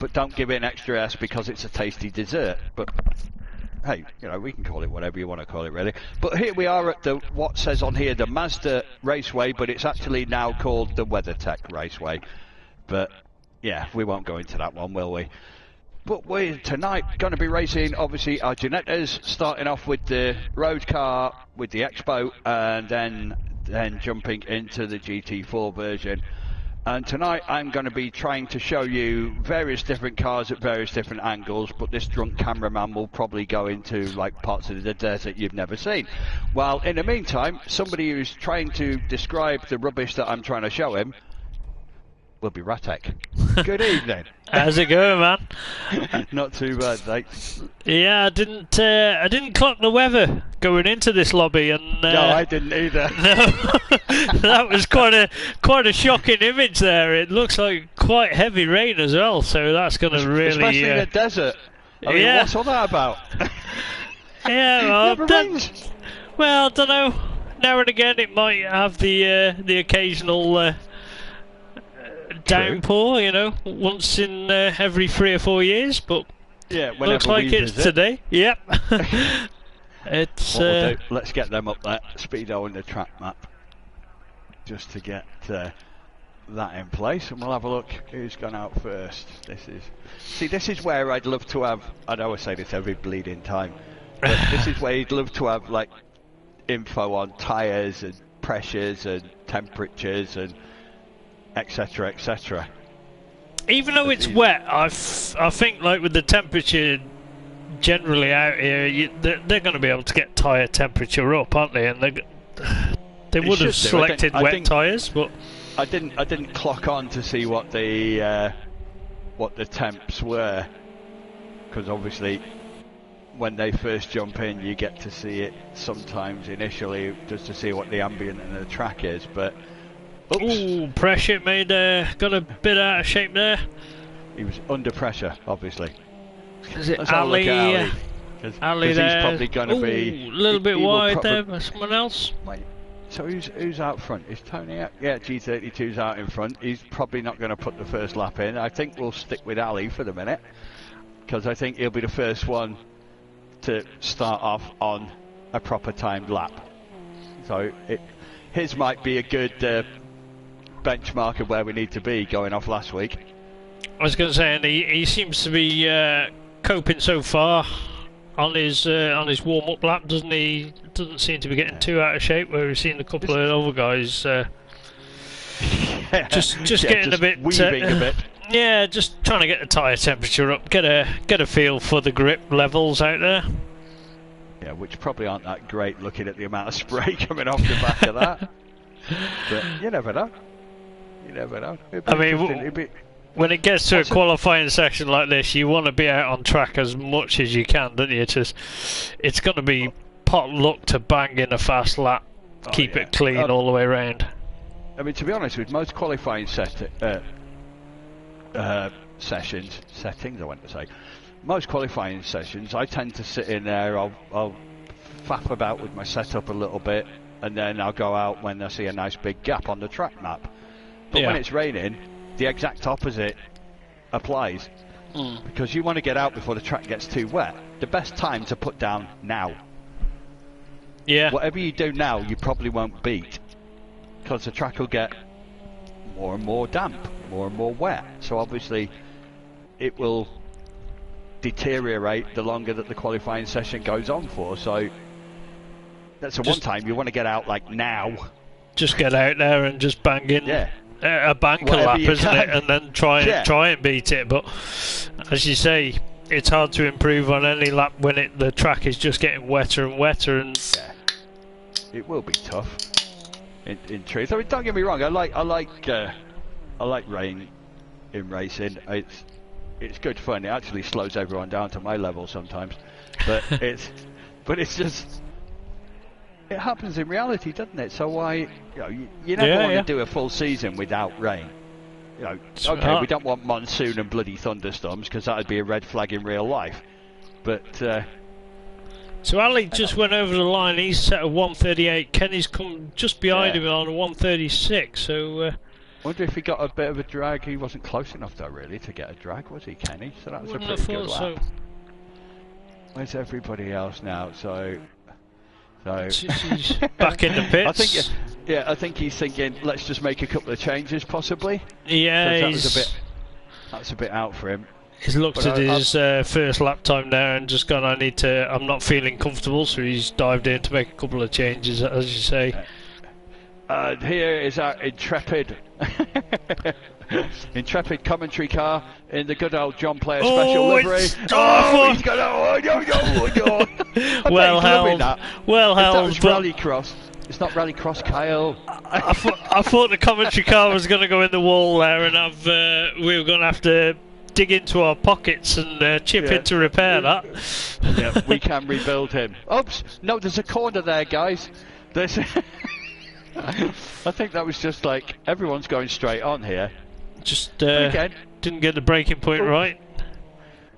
but don't give it an extra S because it's a tasty dessert. But hey, you know, we can call it whatever you want to call it, really. But here we are at the what says on here the Mazda Raceway, but it's actually now called the WeatherTech Raceway. But yeah, we won't go into that one, will we? But we're tonight going to be racing, obviously, our Ginettas, starting off with the road car, with the Expo, and then jumping into the GT4 version. And tonight I'm going to be trying to show you various different cars at various different angles, but this drunk cameraman will probably go into like parts of the desert you've never seen. While in the meantime, somebody who's trying to describe the rubbish that I'm trying to show him will be Ratek. Good evening. How's it going, man? Not too bad, thanks. Yeah, I didn't clock the weather going into this lobby, and no, I didn't either. No, that was quite a shocking image there. It looks like quite heavy rain as well, so that's going to really, especially in the desert. I mean, what's all that about? Yeah, well, I don't know. Now and again, it might have the occasional downpour, you know, once in every 3 or 4 years, but yeah, looks like it's today. Yep. It's let's get them up there, speedo in the track map, just to get that in place, and we'll have a look who's gone out first. This is where I'd love to have, I know I say this every bleeding time, but this is where you'd love to have like info on tyres and pressures and temperatures and etc, etc. Even though it's wet, I think like with the temperature generally out here, they're going to be able to get tyre temperature up, aren't they? And they would have selected wet tyres, but I didn't clock on to see what the temps were, because obviously when they first jump in you get to see it sometimes initially just to see what the ambient and the track is, but ooh, pressure made got a bit out of shape there. He was under pressure, obviously. Is it Ali? Ali there. He's probably going to be a little bit wide there by someone else. Wait, so who's out front? Is Tony out? Yeah, G32's out in front. He's probably not going to put the first lap in. I think we'll stick with Ali for the minute, because I think he'll be the first one to start off on a proper timed lap. So his might be a good benchmark of where we need to be going off last week. I was going to say, and he seems to be coping so far on his warm-up lap, doesn't he? Doesn't seem to be getting too out of shape, where we've seen a couple of other guys just getting a bit weaving a bit. Yeah, just trying to get the tyre temperature up, get a feel for the grip levels out there. Yeah, which probably aren't that great looking at the amount of spray coming off the back of that. But you never know. You never know. I mean, when it gets to a qualifying section like this, you want to be out on track as much as you can, don't you? It's going to be pot luck to bang in a fast lap, keep it clean all the way around. I mean, to be honest, with most qualifying settings, I went to say, most qualifying sessions, I tend to sit in there, I'll faff about with my setup a little bit, and then I'll go out when I see a nice big gap on the track map. But when it's raining, the exact opposite applies, because you want to get out before the track gets too wet. The best time to put down now. Yeah. Whatever you do now, you probably won't beat, because the track will get more and more damp, more and more wet. So obviously, it will deteriorate the longer that the qualifying session goes on for. So that's the one time you want to get out like now. Just get out there and just bang in. Yeah. A banker lap, isn't it? And then try and beat it. But as you say, it's hard to improve on any lap when the track is just getting wetter and wetter. And it will be tough. In truth, I mean, don't get me wrong. I like rain in racing. It's good fun. It actually slows everyone down to my level sometimes. But it's just. It happens in reality, doesn't it? So why, you never want to do a full season without rain. Okay, we don't want monsoon and bloody thunderstorms, because that would be a red flag in real life. But so Ali just went over the line. He's set a 138. Kenny's come just behind him on a 136. So Wonder if he got a bit of a drag. He wasn't close enough though, really, to get a drag, was he, Kenny? So that was a pretty good lap. So. Where's everybody else now? So He's back in the pits. I think he's thinking, let's just make a couple of changes, possibly. Yeah, that's a bit out for him. He's looked at his first lap time there and just gone, I'm not feeling comfortable, so he's dived in to make a couple of changes, as you say. Here is our intrepid commentary car in the good old John Player special livery. He's got well held. That was Rallycross. It's not Rallycross, Kyle. I thought the commentary car was going to go in the wall there, and we were going to have to dig into our pockets and chip in to repair that. Yeah, we can rebuild him. Oops! No, there's a corner there, guys. I think that was just like everyone's going straight on here. Just didn't get the braking point right.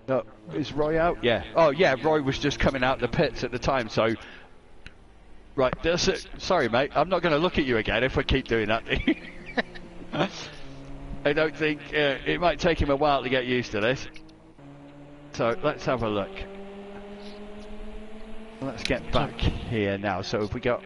No, is Roy out? Yeah. Oh yeah, Roy was just coming out the pits at the time. So right, that's it. Sorry, mate. I'm not going to look at you again if we keep doing that. I don't think it might take him a while to get used to this. So let's have a look. Let's get back here now. So if we got.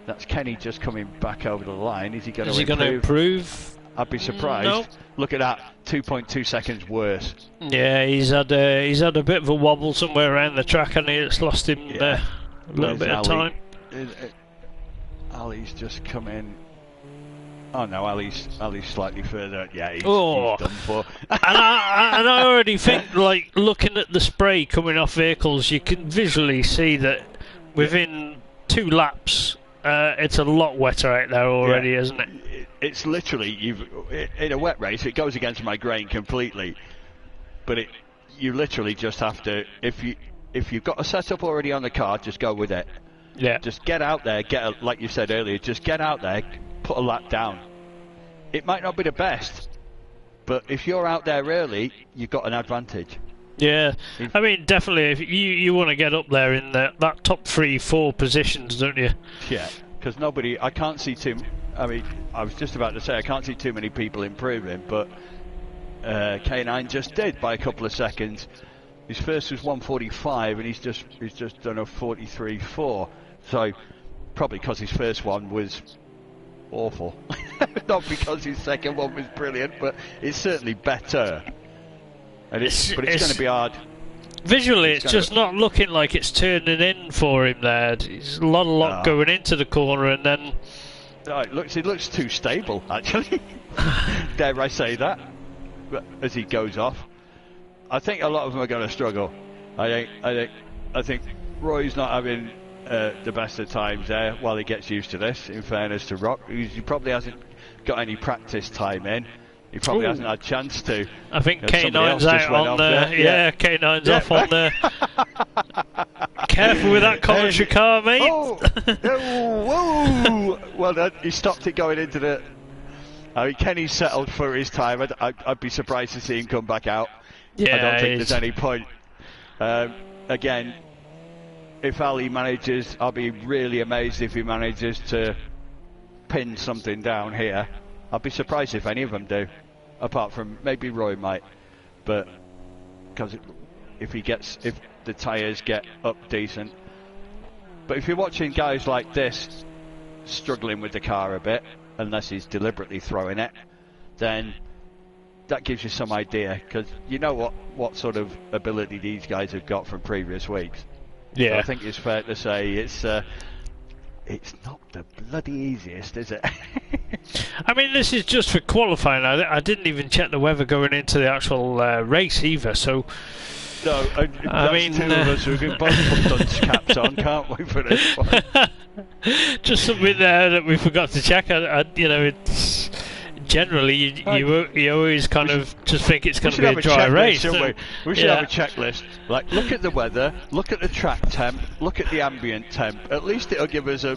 That's Kenny just coming back over the line. Is he going to improve? I'd be surprised. No. Look at that, 2.2 seconds worse. Yeah, he's had a bit of a wobble somewhere around the track, and it's lost him a little bit of time. Ali's just come in. Oh no, Ali's slightly further. Yeah, he's done for. and I already think, like, looking at the spray coming off vehicles, you can visually see that within 2 laps. It's a lot wetter out there already, isn't it? It's literally, in a wet race, it goes against my grain completely. But you literally just have to, if you've got a setup already on the car, just go with it. Yeah. Just get out there, like you said earlier, just get out there, put a lap down. It might not be the best, but if you're out there early, you've got an advantage. Yeah, I mean, definitely, if you want to get up there in that top 3-4 positions, don't you? Yeah, because I can't see I mean, I was just about to say, I can't see too many people improving, but K9 just did by a couple of seconds. His first was 1:45, and he's just done a 43.4. So probably because his first one was awful, not because his second one was brilliant, but it's certainly better. But it's going to be hard. Visually, it's just not looking like it's turning in for him there. There's a lot going into the corner, and then... Oh, it looks too stable, actually. Dare I say that? As he goes off. I think a lot of them are going to struggle. I think Roy's not having the best of times there while he gets used to this, in fairness to Rock. He probably hasn't got any practice time in. He probably hasn't had a chance to. I think K9's out on the... Yeah, K9's off on the... Careful with that commentary car, mate. Whoa! Well, he stopped it going into the... I mean, Kenny's settled for his time. I'd be surprised to see him come back out. Yeah, I don't think there's any point. Again, if Ali manages, I'll be really amazed if he manages to pin something down here. I'd be surprised if any of them do, apart from maybe Roy might. But because if the tyres get up decent. But if you're watching guys like this struggling with the car a bit, unless he's deliberately throwing it, then that gives you some idea, because you know what sort of ability these guys have got from previous weeks. Yeah. So I think it's fair to say it's not the bloody easiest, is it? I mean, this is just for qualifying. I didn't even check the weather going into the actual race either, so... No, I mean, two of us who can both put dunce caps on, can't we, for this one? Just something there that we forgot to check. You know, it's... Generally, you always kind of just think it's going to be a dry race. We should have a checklist. Like, look at the weather, look at the track temp, look at the ambient temp. At least it'll give us a...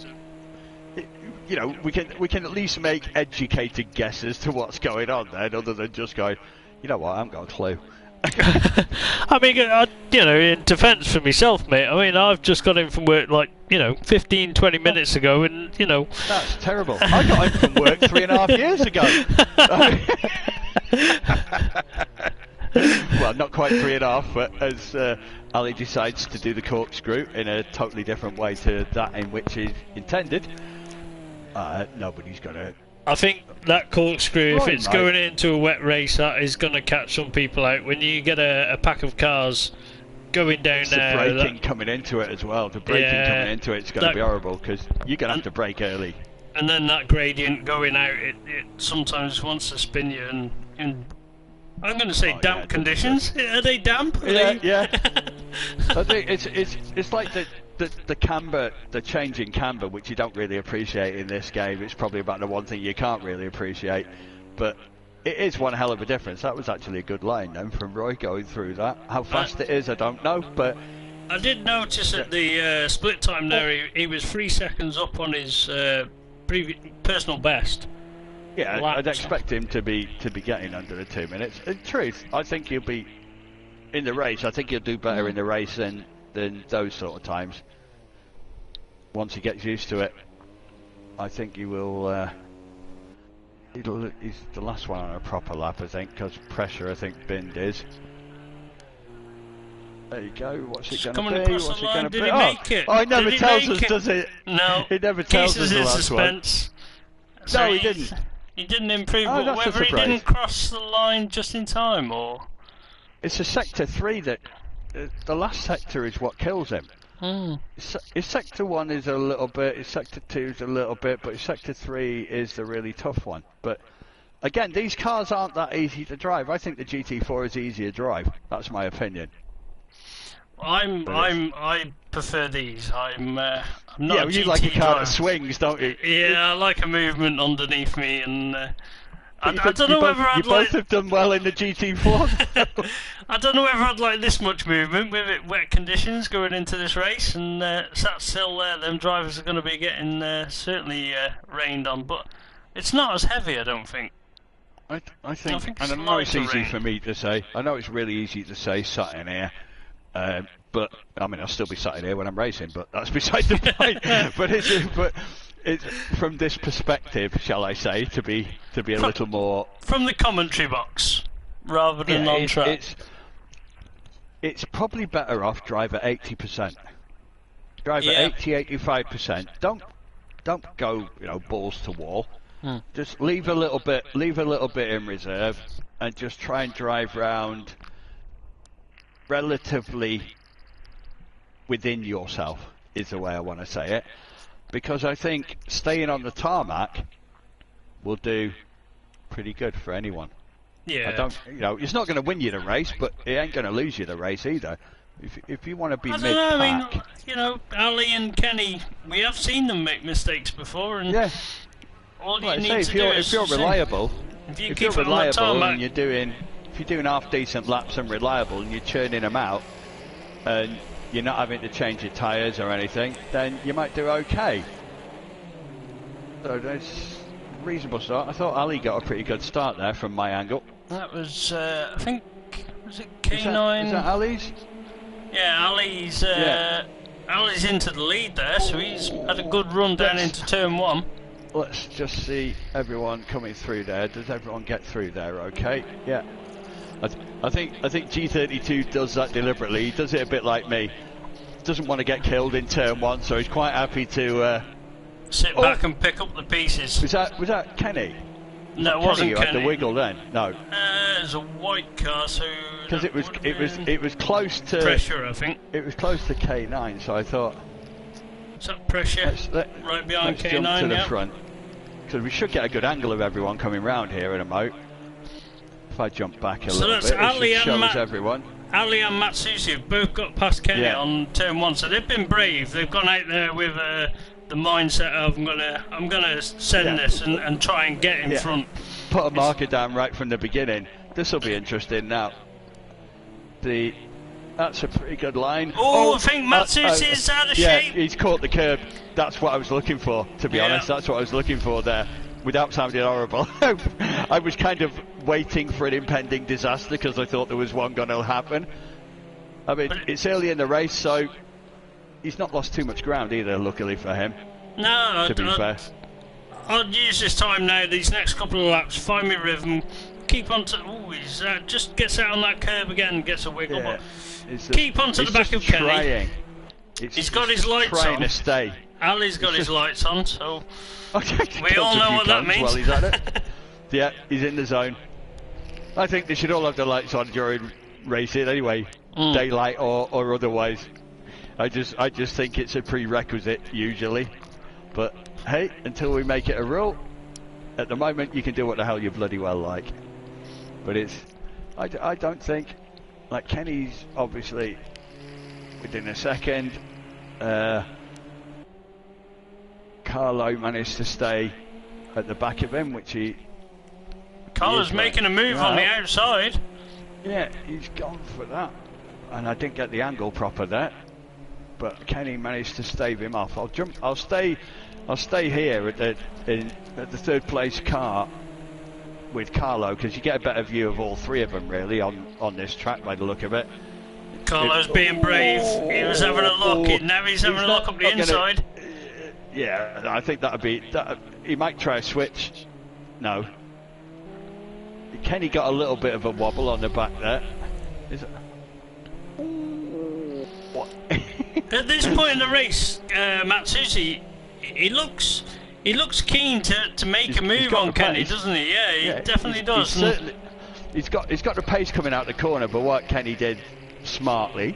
You know, we can at least make educated guesses to what's going on then, other than just going, you know what, I haven't got a clue. I mean, you know, in defence for myself, mate, I mean, I've just got in from work, like, you know, 15, 20 minutes ago, and, you know... That's terrible. I got in from work 3.5 years ago. Well, not quite 3.5, but as Ali decides to do the corkscrew in a totally different way to that in which he's intended, nobody's going to... I think that corkscrew, Right, if it's mate. going into a wet race, that is going to catch some people out. When you get a pack of cars going down It's there... the braking coming into it as well. The braking coming into it's going to be horrible, because you're going to have to brake early. And then that gradient going out, it sometimes wants to spin you in I'm going to say damp conditions. Are they damp? Yeah. I think it's like the camber, the change in camber, which you don't really appreciate in this game. It's probably about the one thing you can't really appreciate, but it is one hell of a difference. That was actually a good line then from Roy going through that. How fast it is, I don't know, but I did notice at the split time there, he was 3 seconds up on his personal best. yeah, laps. I'd expect him to be getting under the 2 minutes. In truth, I think he'll be in the race. I think he'll do better in the race than those sort of times. Once he gets used to it, I think he will. He's the last one on a proper lap, I think, because pressure. I think Bind is. There you go. What's it going to be? What's it going to be? Did he make it? Oh, it never Did he tells make us, it? does it? No. It never tells us Keeps the in last suspense. one. So No, he didn't. He didn't improve, Oh, but that's a whether he surprise. didn't cross the line just in time, or... It's a sector 3 that the last sector is what kills him. His sector 1 is a little bit, his sector 2 is a little bit, but his sector 3 is the really tough one. But again, these cars aren't that easy to drive. I think the GT4 is easier to drive. That's my opinion. I prefer these. I'm not Yeah, a you GT like a car driver. that swings, don't you? Yeah, I like a movement underneath me, and I You don't know whether I'd both like. have done well in the GT4. I don't know whether I'd like this much movement with it wet conditions going into this race, and that's still there. Them drivers are going to be getting certainly rained on, but it's not as heavy, I don't think. I think think and I it's know it's lighter easy rain. for me to say. I know it's really easy to say, sat in here. But I mean, I'll still be sat in here when I'm racing, but that's beside the point. but it's from this perspective, shall I say, to be a little more From the commentary box, rather than on track. It's probably better off drive at 80%. Drive at 80-85%. Don't go, balls to wall. Just leave a little bit in reserve, and just try and drive round relatively within yourself, is the way I want to say it, because I think staying on the tarmac will do pretty good for anyone. Yeah. I don't, it's not going to win you the race, but it ain't going to lose you the race either. If you want to be I mid-pack, don't know, I mean, Ali and Kenny, we have seen them make mistakes before, and yeah. all you Like I need say, to do is... if you're reliable, if you if keep you're it on the reliable tarmac, and if you're doing half decent laps and reliable and you're churning them out and you're not having to change your tyres or anything, then you might do okay. So that's a reasonable start. I thought Ali got a pretty good start there from my angle. that was, I think, was it K9? Is that Ali's? Yeah, Ali's into the lead there, so he's had a good run down into turn 1. Let's just see everyone coming through there. Does everyone get through there okay? Yeah. I think G32 does that deliberately. He does it a bit like me. Doesn't want to get killed in turn 1, so he's quite happy to sit back and pick up the pieces. Was that Kenny? No, it wasn't Kenny who had Kenny. the wiggle then? No. It was a white car, so Because it was close to pressure, I think. It was close to K9, so I thought Is that pressure? Right behind let's K9, jump to the yeah. front, because we should get a good angle of everyone coming round here in a moat. If I jump back a So little that's bit, Ali it and should show Matt- us everyone. Ali and Matsushi have both got past Kenny Yeah. on turn 1, so they've been brave. They've gone out there with the mindset of I'm gonna send this and try and get in front. Put a marker down right from the beginning. This will be interesting now. That's a pretty good line. Oh, I think Matsushi's out of yeah, shape. he's caught the curb. That's what I was looking for, to be honest. That's what I was looking for there. without sounding horrible, I was kind of waiting for an impending disaster because I thought there was one going to happen. I mean, it's early in the race, so he's not lost too much ground either, luckily for him. No, to be fair. I'll use this time now, these next couple of laps, find me rhythm, keep on to... Oh, he's just gets out on that curb again, gets a wiggle, but keep on to the back of Kenny. He's got his lights on. Trying to stay. Ali's got his lights on, so we all know what that means. Well, he's at it. Yeah, he's in the zone. I think they should all have the lights on during racing anyway, daylight or otherwise. I just think it's a prerequisite usually. But hey, until we make it a rule, at the moment you can do what the hell you bloody well like. But I don't think, like, Kenny's obviously within a second. Carlo managed to stay at the back of him, which Carlo's making a move on the outside. Yeah, he's gone for that, and I didn't get the angle proper there. But Kenny managed to stave him off. I'll stay here at the third place car with Carlo, because you get a better view of all three of them really on this track by the look of it. Carlo's being brave. He was having a look. Now he's having a look up the inside. Yeah, I think that'd be that. He might try a switch. No. Kenny got a little bit of a wobble on the back there. Is it? What? At this point in the race, Matsushi, he looks keen to make a move on Kenny, doesn't he? Yeah, he definitely does. He's got the pace coming out the corner, but what Kenny did smartly,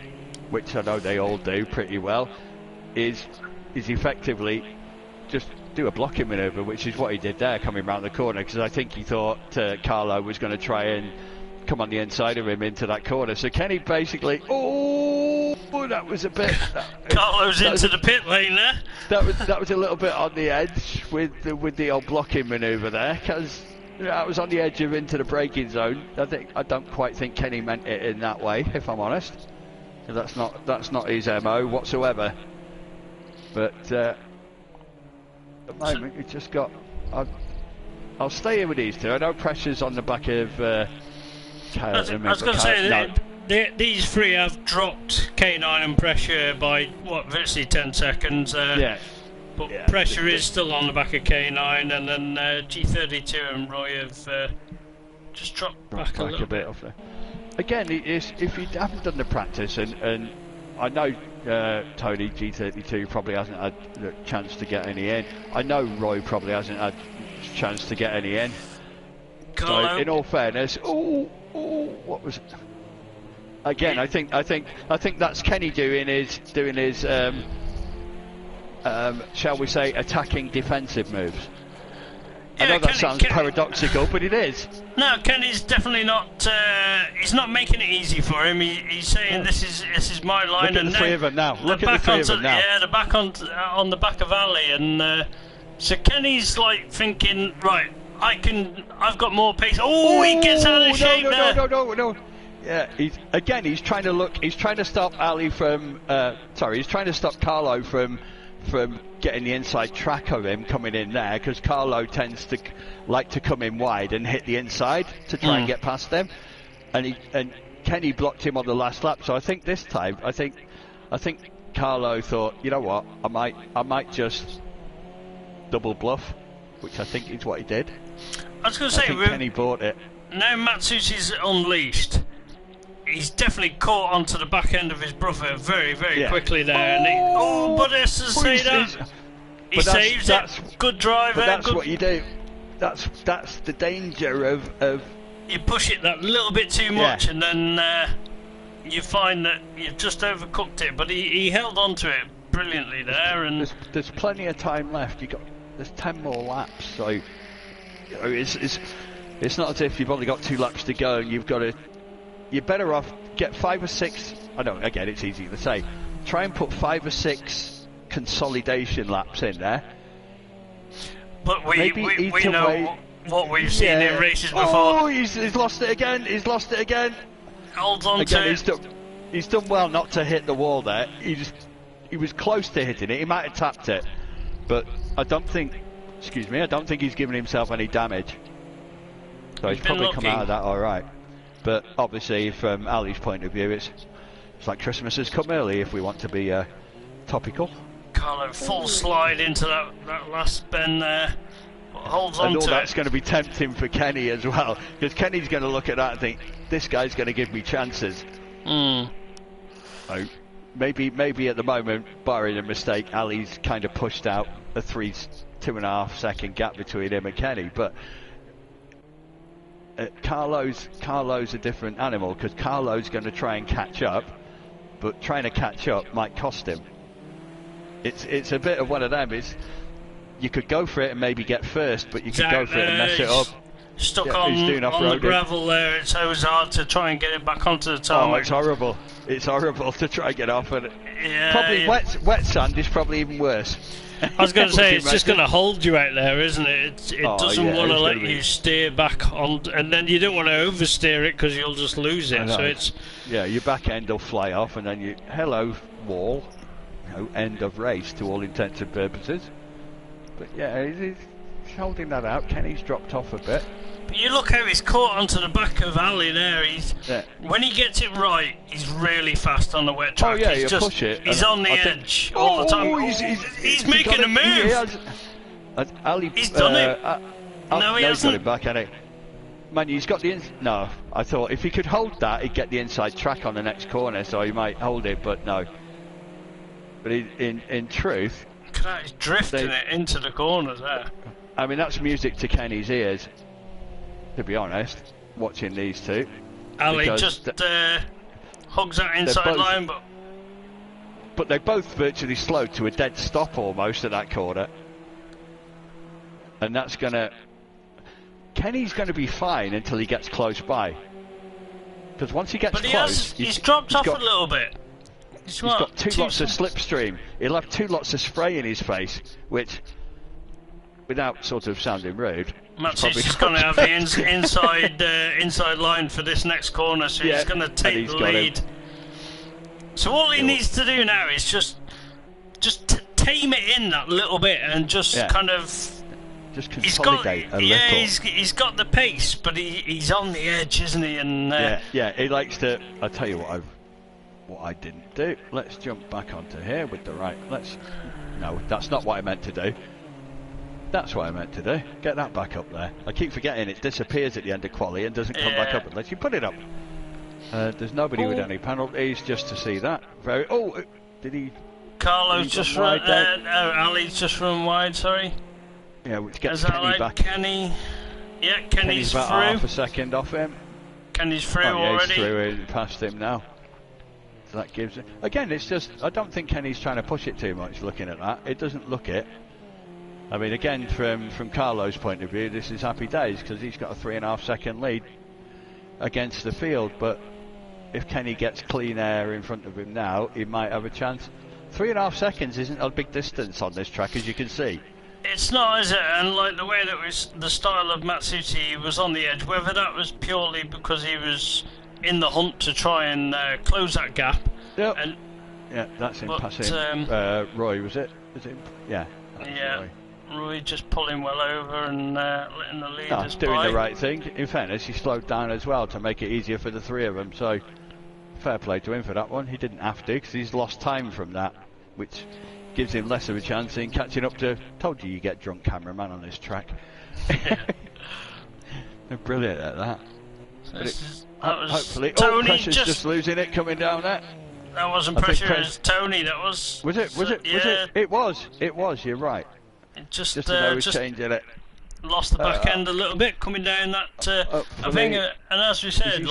which I know they all do pretty well, is effectively just do a blocking manoeuvre, which is what he did there coming round the corner, because I think he thought Carlo was going to try and come on the inside of him into that corner. So Kenny basically, that was a bit... Carlo's into the pit lane there. That was a little bit on the edge with the old blocking manoeuvre there, because I was on the edge of into the braking zone. I don't quite think Kenny meant it in that way, if I'm honest. That's not his MO whatsoever. But at the moment, we just got... I'll stay here with these two. I know pressure's on the back of... I was going to say, these three have dropped K9 and pressure by, virtually 10 seconds. But pressure is still on the back of K9, and then G32 and Roy have just dropped back a little bit. Again, if you haven't done the practice, and I know Tony G32 probably hasn't had the chance to get any in. I know Roy probably hasn't had a chance to get any in. Carlo. So, in all fairness, what was it? Again, I think that's Kenny doing his shall we say, attacking defensive moves. I know that sounds paradoxical, but it is. No, Kenny's definitely not. He's not making it easy for him. He's saying this is my line. Look at the three of them now. Look at the three of them now. Yeah, the back on the back of Ali, and so Kenny's like thinking, right, I've got more pace. Oh, he gets out of shape there. No. Yeah, he's trying to stop Ali from. He's trying to stop Carlo from getting the inside track of him coming in there, because Carlo tends to like to come in wide and hit the inside to try and get past them, and Kenny blocked him on the last lap. So I think this time, I think Carlo thought, you know what, I might just double bluff, which I think is what he did. I was going to say, Kenny bought it. Now Matsushi's unleashed. He's definitely caught onto the back end of his brother very, very quickly there. But let's just say that he saves it. Good driver. But that's what you do. That's the danger of you push it that little bit too much, and then you find that you've just overcooked it. But he held on to it brilliantly there, and there's plenty of time left. There's 10 more laps, so you know, it's not as if you've only got 2 laps to go and you're better off get 5 or 6. I know, again, it's easy to say. Try and put 5 or 6 consolidation laps in there. But we know what we've seen in races before. Oh, he's lost it again. He's lost it again. Holds on to it. He's done well not to hit the wall there. He was close to hitting it. He might have tapped it, but I don't think excuse me, I don't think he's given himself any damage. So he's probably come out of that all right. But obviously, from Ali's point of view, it's like Christmas has come early if we want to be topical. Carlo, full slide into that last bend there. Holds on to it. That's going to be tempting for Kenny as well, because Kenny's going to look at that and think, this guy's going to give me chances. So maybe at the moment, barring a mistake, Ali's kind of pushed out a 2.5 second gap between him and Kenny. But Carlo's a different animal, because Carlo's going to try and catch up, but trying to catch up might cost him. It's a bit of one of them. You could go for it and maybe get first, but you could go for it and mess it up. Stuck on the gravel there. It's always hard to try and get it back onto the tarmac. Oh, it's horrible. It's horrible to try and get off it. Probably wet sand is probably even worse. I was going to say, it's just going to hold you out there, isn't it? It doesn't want to let you steer back on, and then you don't want to oversteer it because you'll just lose it. So it's your back end will fly off, and then hello wall, end of race to all intents and purposes. But yeah, he's holding that out. Kenny's dropped off a bit. But you look how he's caught onto the back of Ali there. When he gets it right, he's really fast on the wet track. Oh yeah, you push it. He's on the edge all the time. He's making a move. He's done it. No, he hasn't. Got it back, hasn't he? Man, he's got the no. I thought if he could hold that, he'd get the inside track on the next corner, so he might hold it, but no. But in truth, he's drifting it into the corners there. I mean, that's music to Kenny's ears, to be honest, watching these two. Ali just hugs that inside line, but they both virtually slowed to a dead stop almost at that corner. And that's Kenny's going to be fine until he gets close by. Because once he gets close... He's dropped off a little bit. He's got two lots of slipstream. He'll have 2 lots of spray in his face, which, without sort of sounding rude, Matt's just going to have the inside line for this next corner, so he's going to take the lead. So all he needs to do now is just tame it in that little bit and just kind of... Just consolidate a little. He's got the pace, but he's on the edge, isn't he? And he likes to... I'll tell you what I didn't do. Let's jump back onto here with the right. No, that's not what I meant to do. That's what I meant to do. Get that back up there. I keep forgetting it disappears at the end of quali and doesn't come back up unless you put it up. There's nobody with any penalties, just to see that. Did he? Carlo's just run. Ali's just run wide. Sorry. Yeah, which gets Kenny back. Kenny. Yeah, Kenny's about through. Half a second off him. Kenny's through already. He's through past him now. So that gives it. Again, it's just. I don't think Kenny's trying to push it too much. Looking at that, it doesn't look it. I mean, again, from Carlo's point of view, this is happy days because he's got a 3.5 second lead against the field. But if Kenny gets clean air in front of him now, he might have a chance. 3.5 seconds isn't a big distance on this track, as you can see. It's not, is it? And like the way that was the style of Matsuti was on the edge, whether that was purely because he was in the hunt to try and close that gap. Yep. Yeah, that's him passing. Roy, was it? Is it? Yeah. Yeah. Roy just pulling well over and letting the leaders doing the right thing. In fairness, he slowed down as well to make it easier for the three of them. So fair play to him for that one. He didn't have to because he's lost time from that, which gives him less of a chance in catching up to... Told you get drunk cameraman on this track. They're brilliant at that. Hopefully... Tony Pressure's just losing it coming down there. That wasn't Pressure, it was Tony. That was... Was it? Yeah. It was, you're right. It just as I was changing it. Lost the back end a little bit coming down that... I think, and as we said,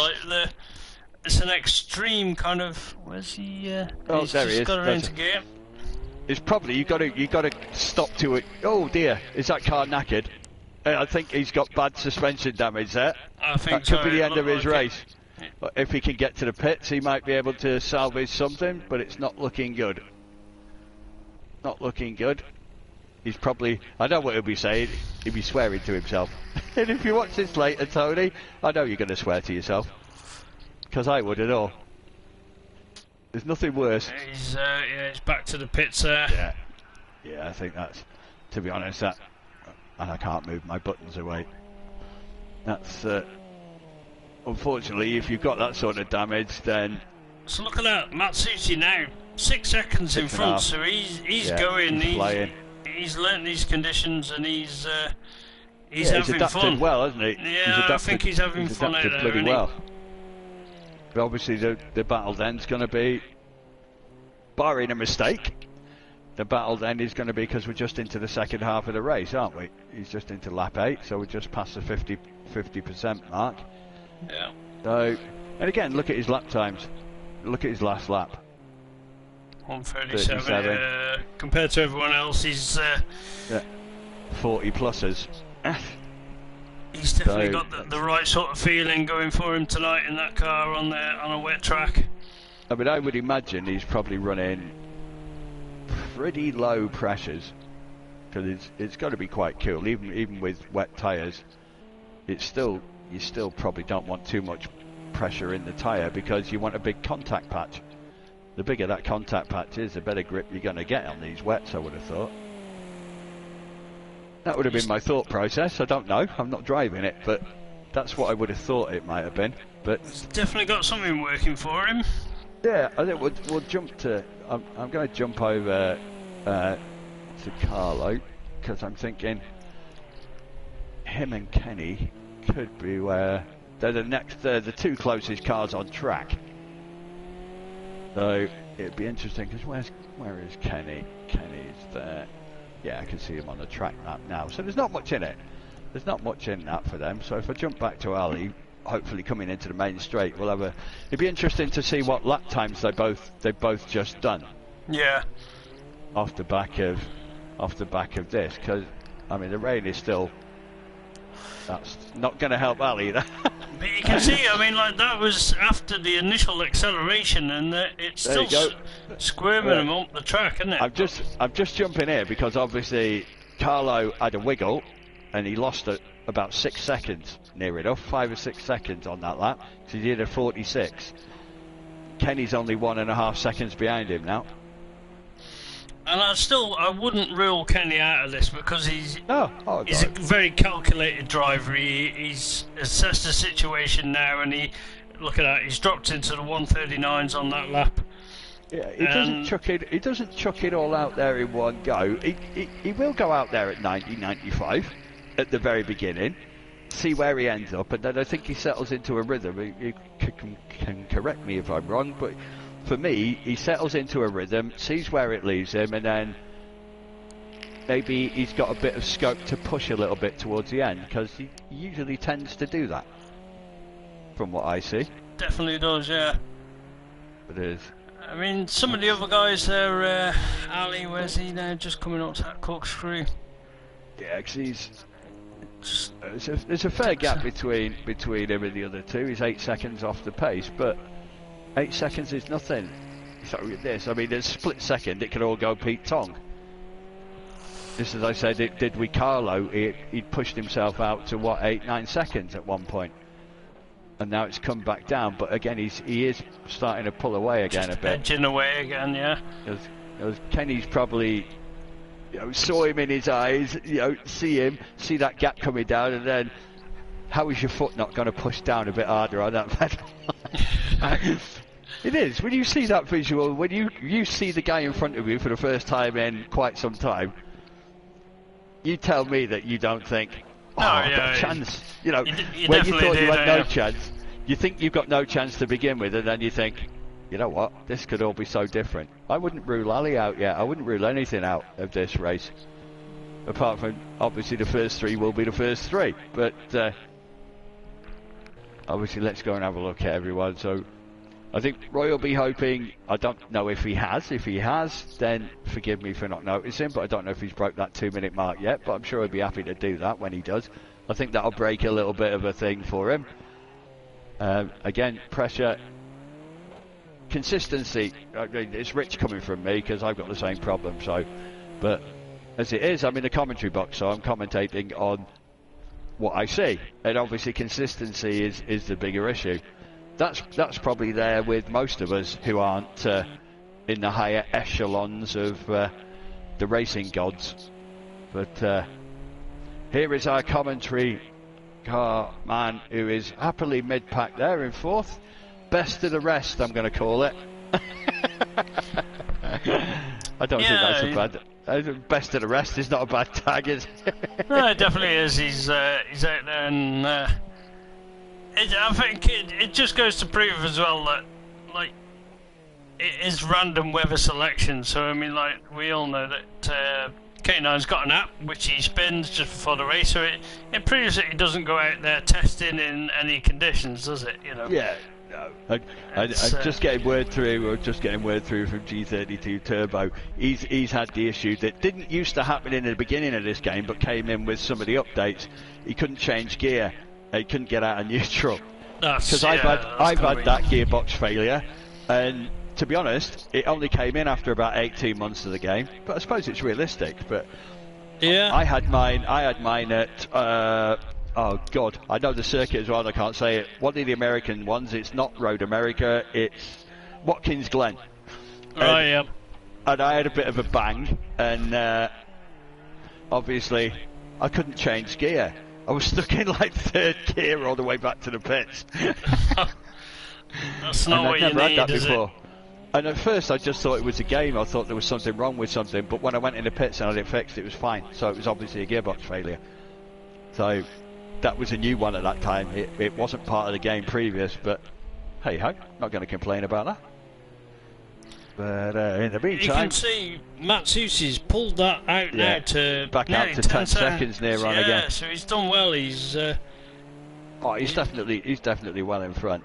it's an extreme kind of... Where's he... he's there just he is. Got her into gear. It's probably you got to stop to it. Oh dear, is that car knackered? I think he's got bad suspension damage there. I think that could be the end of his race. If he can get to the pits, he might be able to salvage something, but it's not looking good. Not looking good. He's probably... I know what he'll be saying. He'll be swearing to himself. And if you watch this later, Tony, I know you're going to swear to yourself. Because I would at all. There's nothing worse. He's back to the pits there. Yeah, I think that's... To be honest, that and I can't move my buttons away. That's unfortunately, if you've got that sort of damage, then. So look at that, Matsushi now 6 seconds in front. So he's going. He's learnt these conditions, and he's having adapted fun. Well, hasn't he? Yeah, I think he's having fun out there. Bloody well. But obviously, the battle then's going to be, barring a mistake, the battle then is going to be, because we're just into the second half of the race, aren't we? He's just into lap 8, so we're just past the 50% mark. Yeah. So, and again, look at his lap times. Look at his last lap. 1:37. Compared to everyone else, he's 40 pluses. He's definitely got the right sort of feeling going for him tonight in that car on a wet track. I mean, I would imagine he's probably running pretty low pressures, because it's got to be quite cool. Even with wet tyres, you still probably don't want too much pressure in the tyre, because you want a big contact patch. The bigger that contact patch is, the better grip you're going to get on these wets, I would have thought. That would have been my thought process. I don't know. I'm not driving it, but that's what I would have thought it might have been. But he's definitely got something working for him. Yeah, I think we'll jump to. I'm going to jump over to Carlo, because I'm thinking him and Kenny could be where they're the two closest cars on track. So it'd be interesting, because where is Kenny? Kenny's there. Yeah, I can see him on the track map now. So there's not much in it. There's not much in that for them. So if I jump back to Ali, hopefully coming into the main straight, we'll have it'd be interesting to see what lap times they both just done. Yeah. Off the back of this, because I mean the rain is still. That's not going to help Ali either. But you can see, I mean, like that was after the initial acceleration, and it's still squirming him up the track, isn't it? I'm just jumping here because obviously Carlo had a wiggle, and he lost about 6 seconds, near enough, 5 or 6 seconds on that lap. So he did a 46. Kenny's only 1.5 seconds behind him now. And I wouldn't rule Kenny out of this, because he's a very calculated driver. He's assessed the situation now, and look at that, he's dropped into the 139s on that lap. Yeah, he doesn't chuck it all out there in one go. He will go out there at 90, 95 at the very beginning, see where he ends up, and then I think he settles into a rhythm. You can correct me if I'm wrong, but for me, he settles into a rhythm, sees where it leaves him, and then maybe he's got a bit of scope to push a little bit towards the end, because he usually tends to do that, from what I see. Definitely does, yeah. It is. I mean, some of the other guys there, Ali, where's he now? Just coming up to that corkscrew. Yeah, because there's a fair gap between him and the other two. He's 8 seconds off the pace, but 8 seconds is nothing. So with this, I mean, there's a split second, it could all go Pete Tong. Just as I said, it did with Carlo. He'd pushed himself out to 8-9 seconds at one point, and now it's come back down. But again, he is starting to pull away again a bit. Edging away again, yeah. Because Kenny's probably, saw him in his eyes, see that gap coming down, and then how is your foot not going to push down a bit harder on that pedal? It is. When you see that visual, when you see the guy in front of you for the first time in quite some time, you tell me that you don't think, I've got a chance. When you thought you had no chance, you think you've got no chance to begin with, and then you think, you know what, this could all be so different. I wouldn't rule Ali out yet. I wouldn't rule anything out of this race. Apart from, obviously, the first three will be the first three. But, obviously, let's go and have a look at everyone. So, I think Roy will be hoping, I don't know if he has. If he has, then forgive me for not noticing, but I don't know if he's broke that 2-minute mark yet, but I'm sure he'll be happy to do that when he does. I think that'll break a little bit of a thing for him. Again, pressure, consistency. I mean, it's rich coming from me because I've got the same problem. So, but as it is, I'm in the commentary box, so I'm commentating on what I see, and obviously consistency is the bigger issue. That's probably there with most of us who aren't in the higher echelons of the racing gods. But Here is our commentary car man, who is happily mid-pack there in fourth. Best of the rest, I'm going to call it. I don't think that's a bad... Best of the rest is not a bad tag, is it? No, it definitely is. He's out there, and I think it just goes to prove as well that, like, it is random weather selection. So I mean, like, we all know that K9's got an app which he spins just before the race, so it proves that he doesn't go out there testing in any conditions, does it? You know? Yeah. No. I'm just getting word through. We're just getting word through from G32 Turbo. He's had the issue that didn't used to happen in the beginning of this game, but came in with some of the updates. He couldn't change gear. He couldn't get out of neutral. Because I've had that gearbox failure, and to be honest, it only came in after about 18 months of the game. But I suppose it's realistic. But yeah, I had mine at. Oh God, I know the circuit as well and I can't say it. One of the American ones, it's not Road America, it's Watkins Glen. Right, yeah. And I had a bit of a bang, and obviously I couldn't change gear. I was stuck in like third gear all the way back to the pits. That's not what you need, had that is before. it? And at first I just thought it was a game, I thought there was something wrong with something, but when I went in the pits and I had it fixed, it was fine. So it was obviously a gearbox failure. So that was a new one at that time. It wasn't part of the game previous, but hey ho, not going to complain about that. But in the meantime, you can see Matsushi's pulled that out now to back out to 10 seconds near on again. Yeah, so he's done well. He's he's definitely well in front.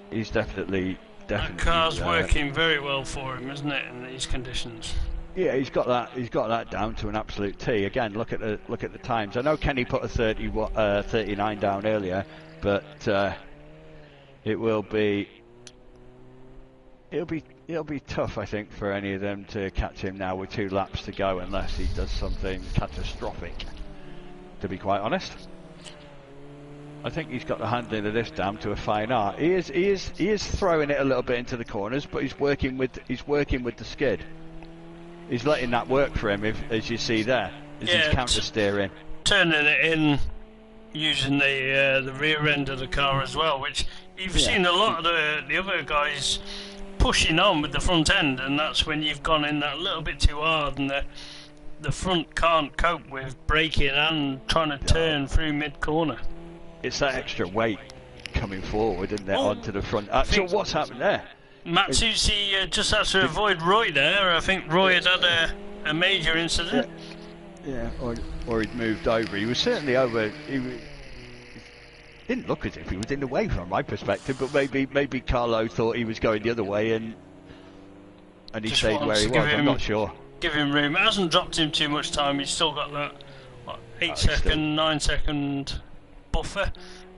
He's definitely. That car's working very well for him, isn't it, in these conditions? Yeah, he's got that down to an absolute T. Again, look at the times. I know Kenny put a 39 down earlier, but it'll be tough, I think, for any of them to catch him now with 2 laps to go, unless he does something catastrophic. To be quite honest, I think he's got the handling of this down to a fine art. He is throwing it a little bit into the corners, but he's working with the skid. He's letting that work for him, as you see there. He's counter steering, turning it in, using the rear end of the car as well, which you've seen a lot of the other guys pushing on with the front end, and that's when you've gone in that little bit too hard, and the front can't cope with braking and trying to turn through mid corner. It's that extra weight coming forward, isn't it, onto the front. So what's happened there? Matsushi just had to avoid Roy there. I think Roy had a major incident. Yeah, or he'd moved over. He was certainly over. He didn't look as if he was in the way from my perspective, but maybe Carlo thought he was going the other way, and he just stayed where he was. I'm not sure. Give him room. It hasn't dropped him too much time. He's still got that 9 second buffer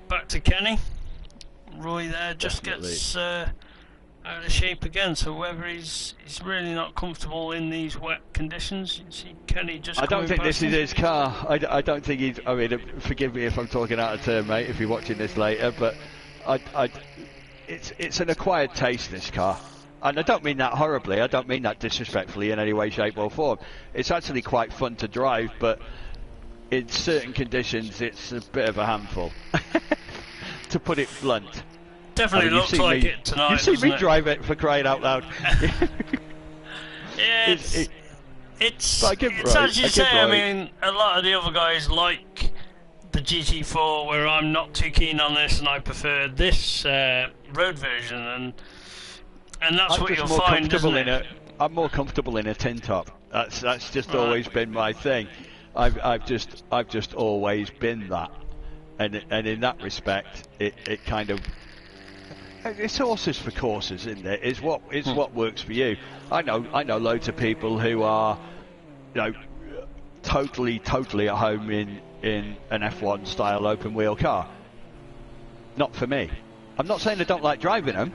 back to Kenny. Roy there just gets out of shape again, so whether he's really not comfortable in these wet conditions. You see Kenny just. I don't think this is his car. I don't think he's. I mean, forgive me if I'm talking out of turn, mate. If you're watching this later, but it's an acquired taste, this car, and I don't mean that horribly. I don't mean that disrespectfully in any way, shape, or form. It's actually quite fun to drive, but in certain conditions, it's a bit of a handful, to put it blunt. Definitely looks like it tonight. You've seen me drive it, for crying out loud. Yeah, it's as you say. I mean, a lot of the other guys like the GT4, where I'm not too keen on this, and I prefer this road version, and that's what you'll find, isn't it? I'm more comfortable in a tin top. That's just always been my thing. I've just always been that, and in that respect, it kind of. It's horses for courses, isn't it? It's what works for you. I know loads of people who are, totally at home in an F1 style open wheel car. Not for me. I'm not saying I don't like driving them,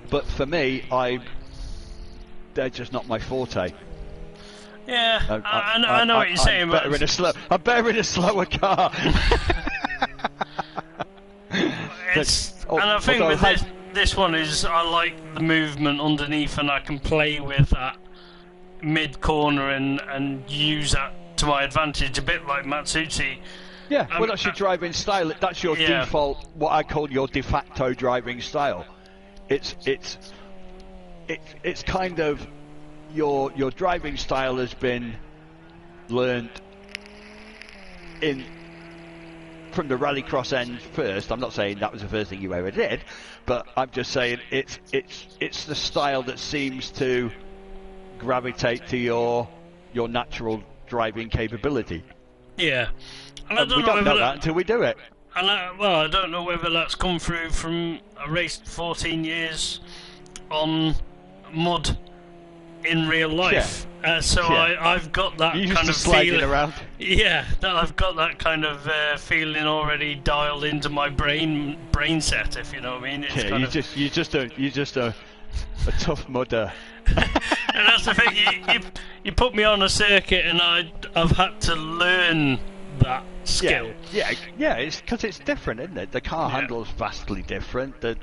but for me, they're just not my forte. Yeah, I know what you're saying, but I'm better in a slower car. And I think with this one is, I like the movement underneath, and I can play with that mid corner and use that to my advantage, a bit like Matsuzi. Yeah, well, that's your driving style. That's your default, what I call your de facto driving style. It's kind of your driving style has been learned from the rallycross end first. I'm not saying that was the first thing you ever did, but I'm just saying it's the style that seems to gravitate to your natural driving capability. Yeah. And we don't know that until we do it. I don't know whether that's come through from I raced 14 years on mud in real life. I've got that kind of feeling around. Yeah, I've got that kind of feeling already dialed into my brain set, if you know what I mean. It's you're just a tough mudder. And that's the thing. You put me on a circuit, and I've had to learn that skill. Yeah. It's because it's different, isn't it? The car handle's vastly different. The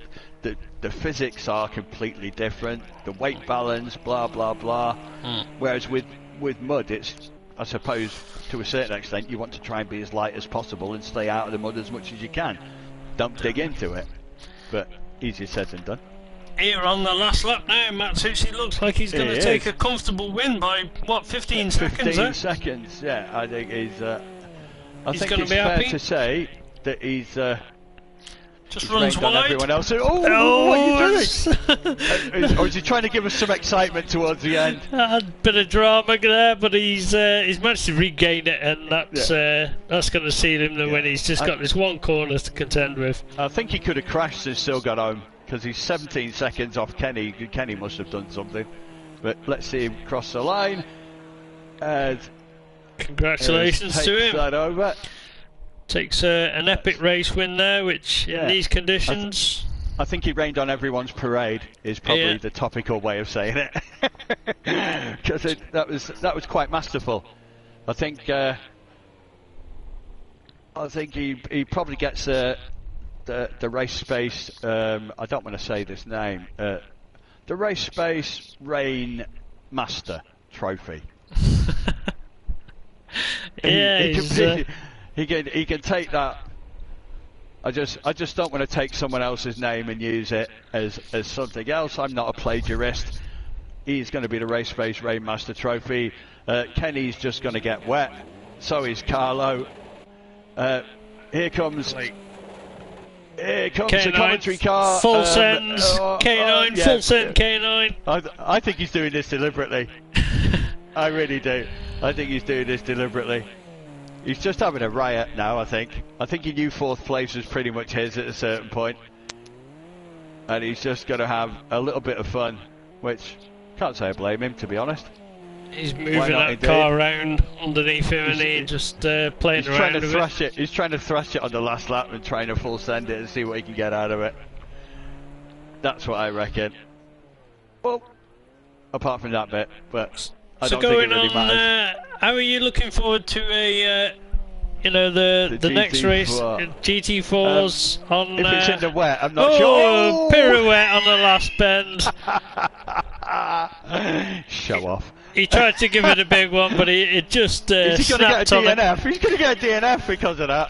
physics are completely different. The weight balance, blah blah blah. Whereas with mud, it's, I suppose, to a certain extent, you want to try and be as light as possible and stay out of the mud as much as you can. Don't dig into it. But easier said than done. Here on the last lap now, Matsuzi looks like he's going to take a comfortable win by, 15 seconds? 15 seconds, yeah. I think he's going to it's be fair happy to say that he's just runs wide. On everyone else. What are you doing? Or is he trying to give us some excitement towards the end? A bit of drama there, but he's managed to regain it, and that's going to seal him the win. He's just got this one corner to contend with. I think he could have crashed and still got home, because he's 17 seconds off Kenny. Kenny must have done something. But let's see him cross the line. Congratulations to him. That over. Takes an epic race win there, which in these conditions... I think he rained on everyone's parade is probably the topical way of saying it. Because that was quite masterful. I think he probably gets the race space, I don't want to say this name, the race space rain master trophy. He can take that. I just don't want to take someone else's name and use it as something else. I'm not a plagiarist. He's going to be the race space rain master trophy. Kenny's just going to get wet. So is Carlo. Here comes K9, the commentary car. Full sends. K9, full send K9. I think he's doing this deliberately. I really do. I think he's doing this deliberately. He's just having a riot now, I think. I think he knew fourth place was pretty much his at a certain point. And he's just going to have a little bit of fun, which, can't say I blame him, to be honest. He's moving that car around underneath him, and he's just playing around with it. He's trying to thrash it on the last lap and trying to full send it and see what he can get out of it. That's what I reckon. Well, apart from that bit, but I don't think it really matters. How are you looking forward to the next race, GT4s on? If it's in the wet, I'm not sure. Pirouette on the last bend. Show off. He tried to give it a big one, but it just Is he going to get a snapped on DNF? He's going to get a DNF because of that.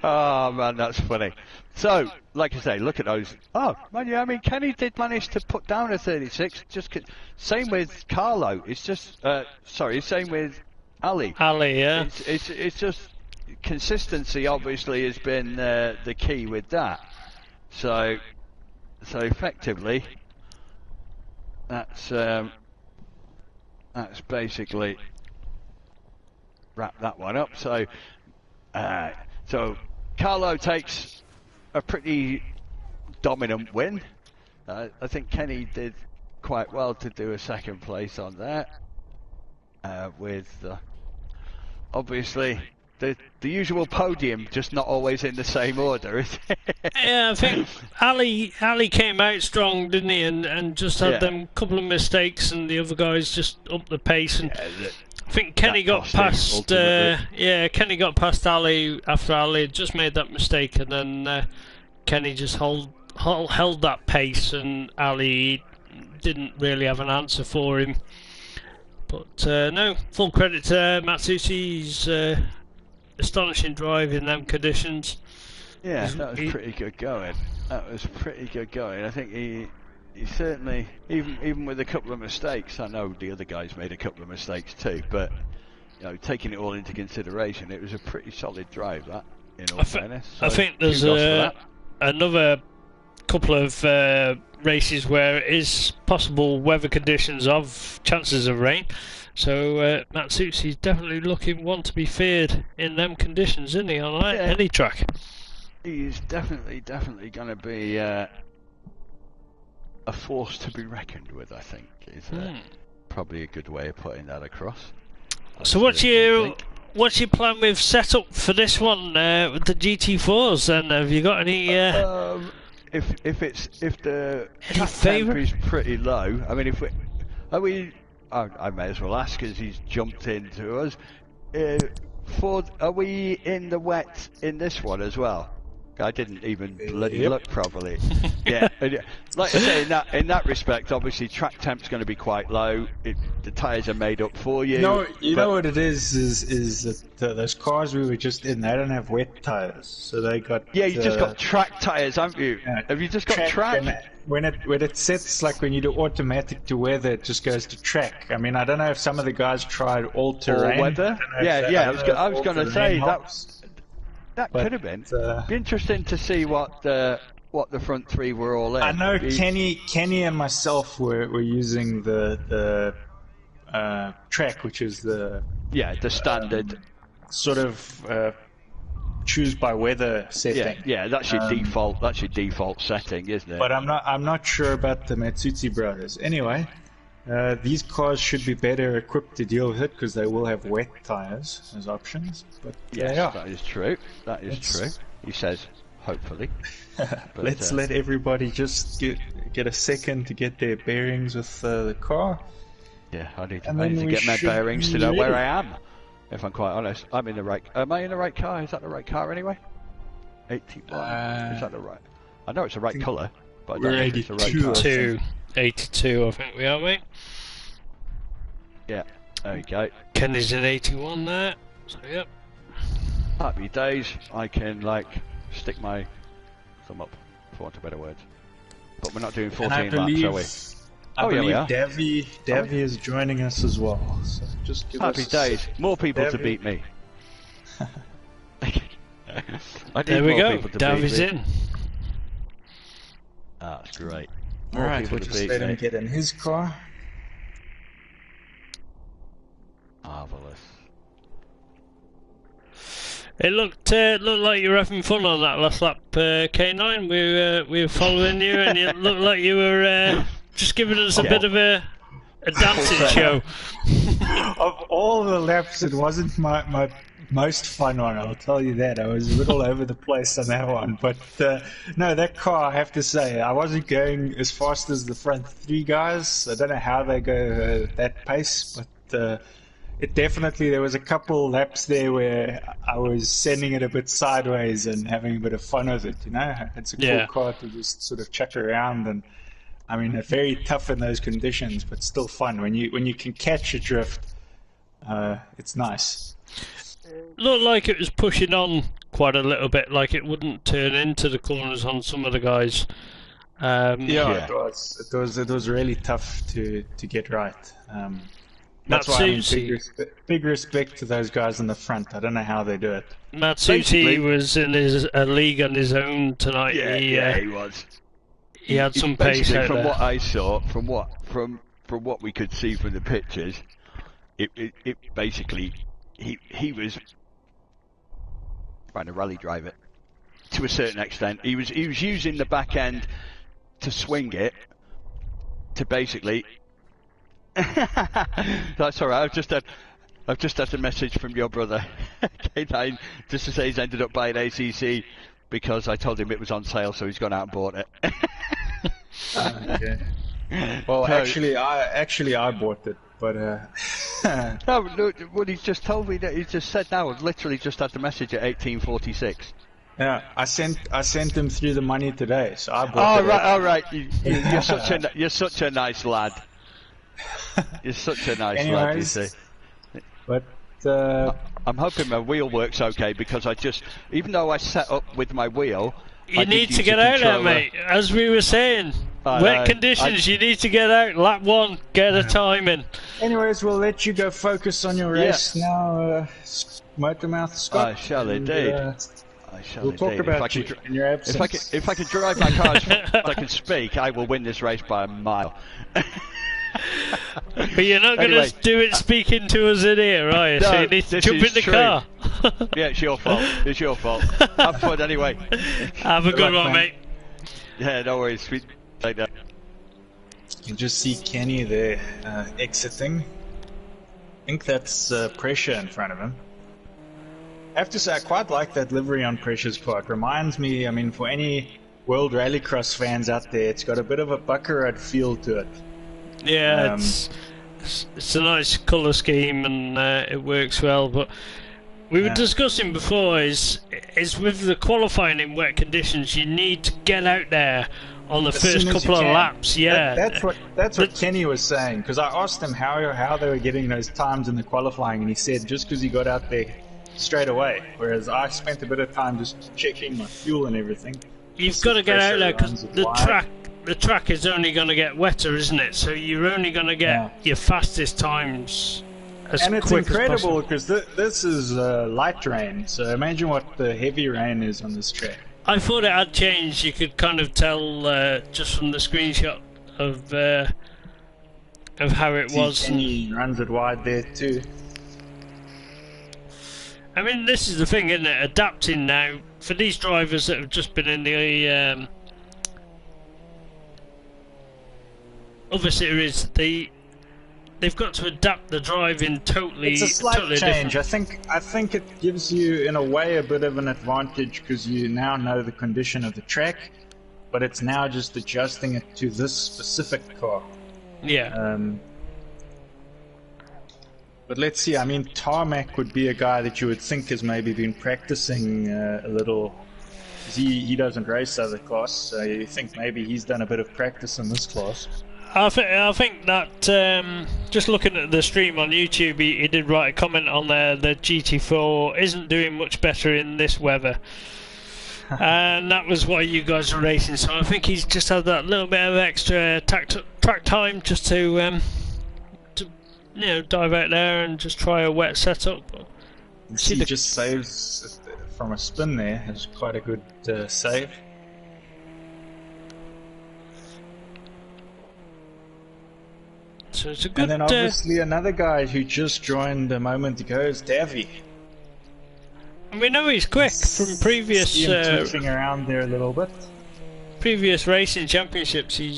Oh man, that's funny. So, like I say, look at those. Oh, man, yeah, I mean, Kenny did manage to put down a 36. Same with Carlo. It's just, same with Ali. Ali, yeah. It's just consistency. Obviously, has been the key with that. So effectively, that's basically wrap that one up. So Carlo takes a pretty dominant win. I think Kenny did quite well to do a second place on that. With obviously the usual podium, just not always in the same order, is it? Yeah, I think Ali came out strong, didn't he? And just had them couple of mistakes, and the other guys just upped the pace. And I think Kenny got past. Kenny got past Ali after Ali had just made that mistake, and then Kenny just held that pace, and Ali didn't really have an answer for him. But no, full credit to Matsushi's astonishing drive in them conditions. Yeah, that was pretty good going. That was pretty good going. I think he certainly, even with a couple of mistakes, I know the other guys made a couple of mistakes too, but you know, taking it all into consideration, it was a pretty solid drive, that, in all fairness. So I think there's another couple of races where it is possible weather conditions of chances of rain. So Matsushi's definitely looking one to be feared in them conditions, isn't he, on any track? He's definitely going to be a force to be reckoned with, I think, is probably a good way of putting that across. So what's your plan with setup for this one with the GT4s then? Have you got any... If the track temp is pretty low, I mean, I may as well ask as he's jumped into us. Are we in the wet in this one as well? I didn't even bloody look properly. Yeah, like I say, in that respect, obviously track temp's going to be quite low. The tyres are made up for you. No, you know what it is that those cars we were just in, they don't have wet tyres, so they got. Yeah, you just got track tyres, haven't you? Have you just got track? When it sets, like when you do automatic to weather, it just goes to track. I mean, I don't know if some of the guys tried all terrain. All weather? Yeah. I was going to say that could have been. Be interesting to see what the front three were all in. I know Kenny and myself were using the track, which is the standard sort of choose by weather setting. Yeah, that's your default. That's your default setting, isn't it? But I'm not sure about the Matsushi brothers. Anyway, these cars should be better equipped to deal with it because they will have wet tires as options. But yes, that is true. That is true. He says, hopefully. But, let's let everybody just get a second to get their bearings with the car. Yeah, I need to get my bearings to know where I am. If I'm quite honest, I'm in the right. Am I in the right car? Is that the right car anyway? 81. Is that the right? I know it's the right colour, but I don't know if it's the right car. 82, I think we are, mate. Yeah, there you go. Kenny's in 81 there. So yep. Happy days. I can stick my thumb up, for want of better words. But we're not doing 14 laps, are we? I believe Davy is joining us as well. So just give Happy days. More people to beat me. There we go. Davy's in. That's great. Alright, we'll just let him get in his car. Marvellous. It looked like you were having fun on that last lap, K9. We were following you, and it looked like you were just giving us a bit of a dancing show. Of all the laps, it wasn't my most fun one, I'll tell you that. I was a little over the place on that one. But no, that car, I have to say, I wasn't going as fast as the front three guys. I don't know how they go at that pace, but it definitely, there was a couple laps there where I was sending it a bit sideways and having a bit of fun with it, you know? It's a cool car to just sort of chuck around, and I mean, it's very tough in those conditions, but still fun. When you can catch a drift, it's nice. Looked like it was pushing on quite a little bit, like it wouldn't turn into the corners on some of the guys. It was really tough to get right. That's why I mean, big respect to those guys in the front. I don't know how they do it. Matsushi was in a league on his own tonight. Yeah, he was. He had some pace out from there. What I saw, from what we could see from the pictures, it basically he was trying to rally drive it to a certain extent. He was using the back end to swing it to basically. That's all right. I've just had a message from your brother, K9, just to say he's ended up buying ACC because I told him it was on sale, so he's gone out and bought it. Okay. Well, actually, I bought it, but no, what he's just told me that he just said now. I've literally just had the message at 18:46. Yeah, I sent him through the money today, so I bought it. All right. You're such a nice lad. You're such a nice lad, you see. But I'm hoping my wheel works okay because even though I set up with my wheel, you need to get out there, mate. As we were saying, wet conditions. You need to get out. Lap 1, get a time in. Anyways, we'll let you go focus on your race now, Motormouth Scott. I shall indeed. We'll talk about you in your absence. If I can drive my car as fast as I can speak, I will win this race by a mile. But you're not going to do it speaking to us in here, are you? No, so you need to jump in the car. Yeah, it's your fault. It's your fault. Have fun anyway. Have a good one, mate. Yeah, no worries. Sweet. Like that. You just see Kenny there exiting. I think that's Pressure in front of him. I have to say, I quite like that livery on Pressure's part. Reminds me, I mean, for any World Rallycross fans out there, it's got a bit of a Buckarad feel to it. Yeah, it's a nice colour scheme and it works well. But we were discussing before is with the qualifying in wet conditions, you need to get out there on the first couple of laps. Yeah, that's what Kenny was saying. Because I asked him how they were getting those times in the qualifying, and he said just because he got out there straight away. Whereas I spent a bit of time just checking my fuel and everything. You've got to get out there because the track is only going to get wetter, isn't it? So you're only going to get your fastest times as quick as possible. And it's incredible because this is light rain. So imagine what the heavy rain is on this track. I thought it had changed. You could kind of tell just from the screenshot of how it was. And he runs it wide there too. I mean, this is the thing, isn't it? Adapting now for these drivers that have just been in the other series. They've got to adapt the driving totally. It's a slight totally change. Different. I think it gives you, in a way, a bit of an advantage because you now know the condition of the track, but it's now just adjusting it to this specific car. Yeah. But let's see. I mean, Tarmac would be a guy that you would think has maybe been practicing a little. He doesn't race other class, so you think maybe he's done a bit of practice in this class. I think that just looking at the stream on YouTube, he did write a comment on there that GT4 isn't doing much better in this weather, and that was why you guys are racing. So I think he's just had that little bit of extra track time just to dive out there and just try a wet setup. He just saves from a spin there. It's quite a good save. So it's a good, and then obviously another guy who just joined a moment ago is Davy. And we know he's quick from previous. See him twitching around there a little bit. Previous racing championships, he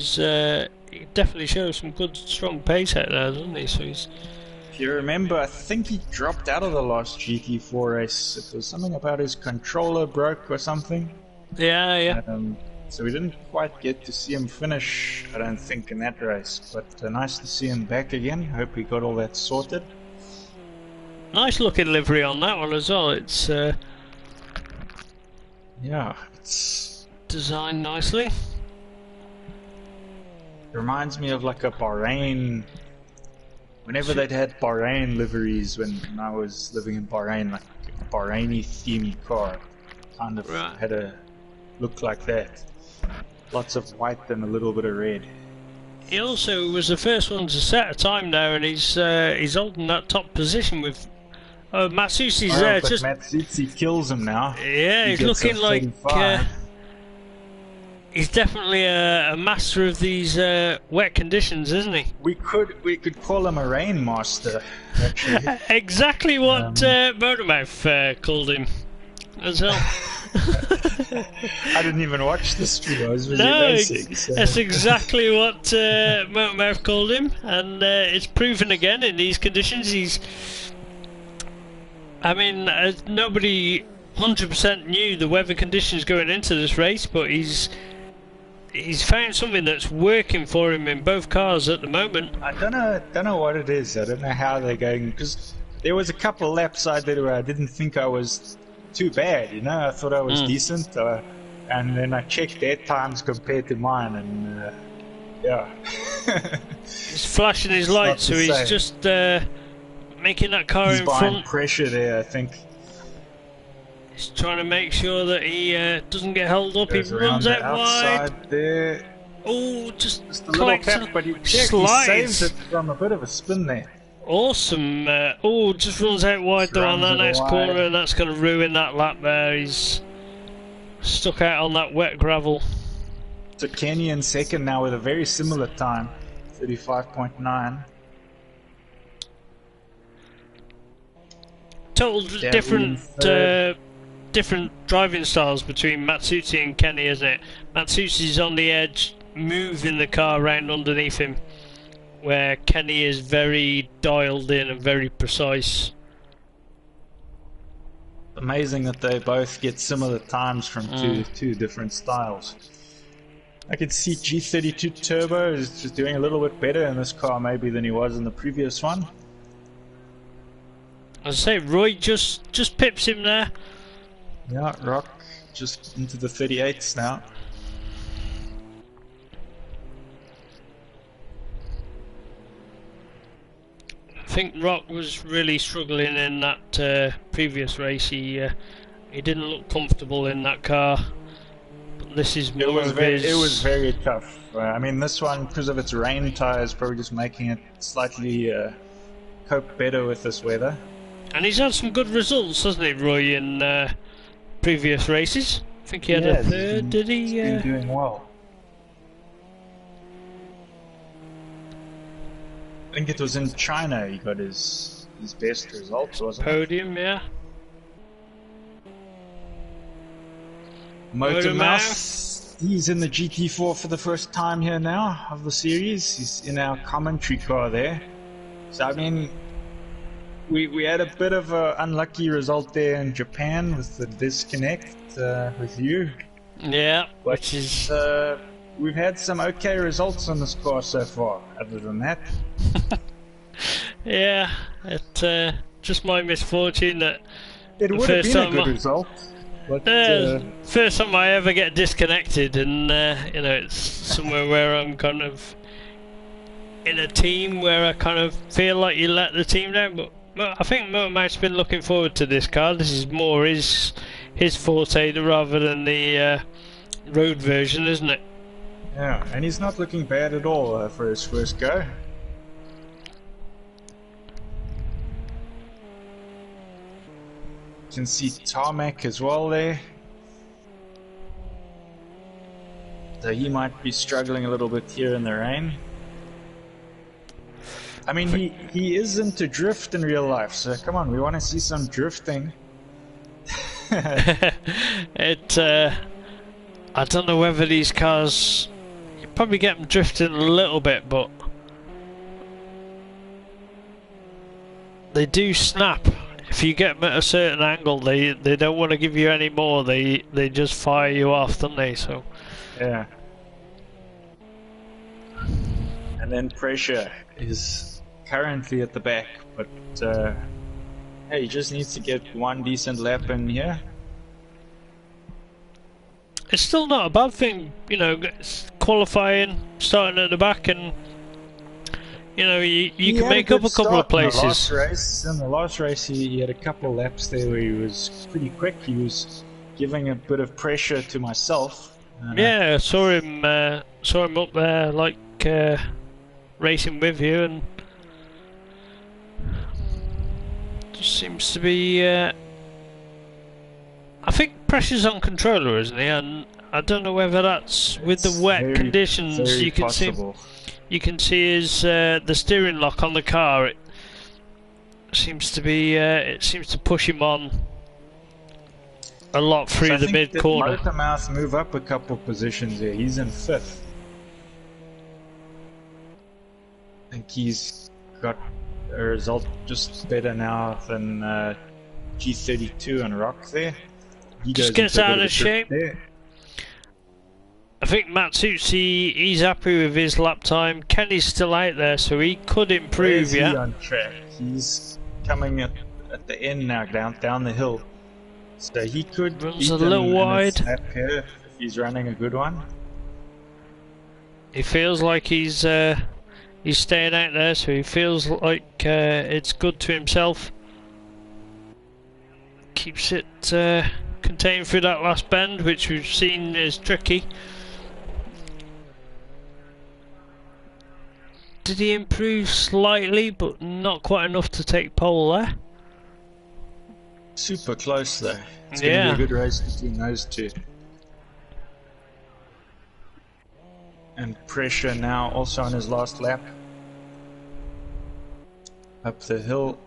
definitely shows some good, strong pace out there, doesn't he? So he's. If you remember, I think he dropped out of the last GT4 race. It was something about his controller broke or something. Yeah. So we didn't quite get to see him finish, I don't think, in that race. But nice to see him back again. Hope he got all that sorted. Nice looking livery on that one as well. It's yeah, it's designed nicely. It reminds me of like a Bahrain. Whenever they'd had Bahrain liveries when I was living in Bahrain, like a Bahraini themed car, kind of had a look like that. Lots of white and a little bit of red. He also was the first one to set a time now, and he's holding that top position with. Matsusi's there. But Matsusi kills him now. Yeah, he's looking like he's definitely a master of these wet conditions, isn't he? We could call him a rain master. Actually, exactly what Motormouth called him as well. I didn't even watch the stream. I was busy racing. So. That's exactly what Motormouth called him, and it's proven again in these conditions. Nobody 100% knew the weather conditions going into this race, but he's found something that's working for him in both cars at the moment. I don't know what it is. I don't know how they're going, because there was a couple laps I did where I didn't think I was too bad, I thought I was decent, and then I checked their times compared to mine, and Yeah. He's flashing his It's not lights, so the he's same. just making that car He's in buying front. pressure there, I think. He's trying to make sure that he doesn't get held up. He Goes around runs the out wide. outside there. Oh, just Just a little collects tap, but he slides. saves it from a bit of a spin there. Awesome. Oh, just runs out wide Just though on runs that it next wide. corner, and that's going to ruin that lap there. He's stuck out on that wet gravel. So Kenny in second now with a very similar time, 35.9. Total Yeah, different we've, different driving styles between Matsuzi and Kenny, isn't it? Matsuzi's on the edge, moving the car around underneath him, where Kenny is very dialed in and very precise. Amazing that they both get similar times from two different styles. I can see G32 Turbo is just doing a little bit better in this car maybe than he was in the previous one. I say Roy just pips him there. Yeah, Rock just into the 38s now. I think Rock was really struggling in that previous race. He didn't look comfortable in that car. But this is more It was his... very tough. I mean, this one, because of its rain tires, probably just making it slightly cope better with this weather. And he's had some good results, hasn't he, Roy, in previous races? I think he had a Yeah, third, did he? He's been doing well. I think it was in China he got his best results, wasn't it? Podium, yeah. Motor Motor Mouse, he's in the GT4 for the first time here now of the series. He's in our commentary car there. So I mean, we had a bit of an unlucky result there in Japan with the disconnect with you. Yeah, But which is... we've had some okay results on this car so far, other than that. yeah, it just my misfortune that It would have first been a time good result. But first time I ever get disconnected, and you know, it's somewhere where I'm kind of in a team where I kind of feel like you let the team down. But I think Motor Mouth's been looking forward to this car. This is more his forte rather than the road version, isn't it? yeah, and he's not looking bad at all for his first go. You can see Tarmac as well there. So he might be struggling a little bit here in the rain. I mean, he is into drift in real life, so come on, we want to see some drifting. I don't know whether these cars, you probably get them drifting a little bit, but they do snap. If you get them at a certain angle, they don't want to give you any more. They just fire you off, don't they? So Yeah. And then Pressure is currently at the back, but hey, he just needs to get one decent lap in here. it's still not a bad thing, you know, qualifying, starting at the back, and you know, you can had make a up good a couple of start in the places. last race, he had a couple laps there where he was pretty quick. He was giving a bit of pressure to myself. Yeah, I saw him up there, like racing with you, and just seems to be. I think pressure's on controller, isn't he? And I don't know whether that's with the wet conditions. Very You can possible. you can see his the steering lock on the car. It seems to be. It seems to push him on a lot through the mid corner. Motor Mouth move up a couple positions here. He's in 5th. I think he's got a result just better now than G32 and Rock there. He Just goes gets into a out bit of a trip shape. there. I think Matsuzi, he's happy with his lap time. Kenny's still out there, so he could Where improve, is he yeah. on track? He's coming at the end now, down the hill. So he could Runs beat a him little in his wide. lap here if he's running a good one. He feels like he's staying out there, so he feels like it's good to himself. Keeps it contained through that last bend, which we've seen is tricky. Did he improve slightly, but not quite enough to take pole there? Super close though. It's going to be a good race between those two. And pressure now also on his last lap. Up the hill.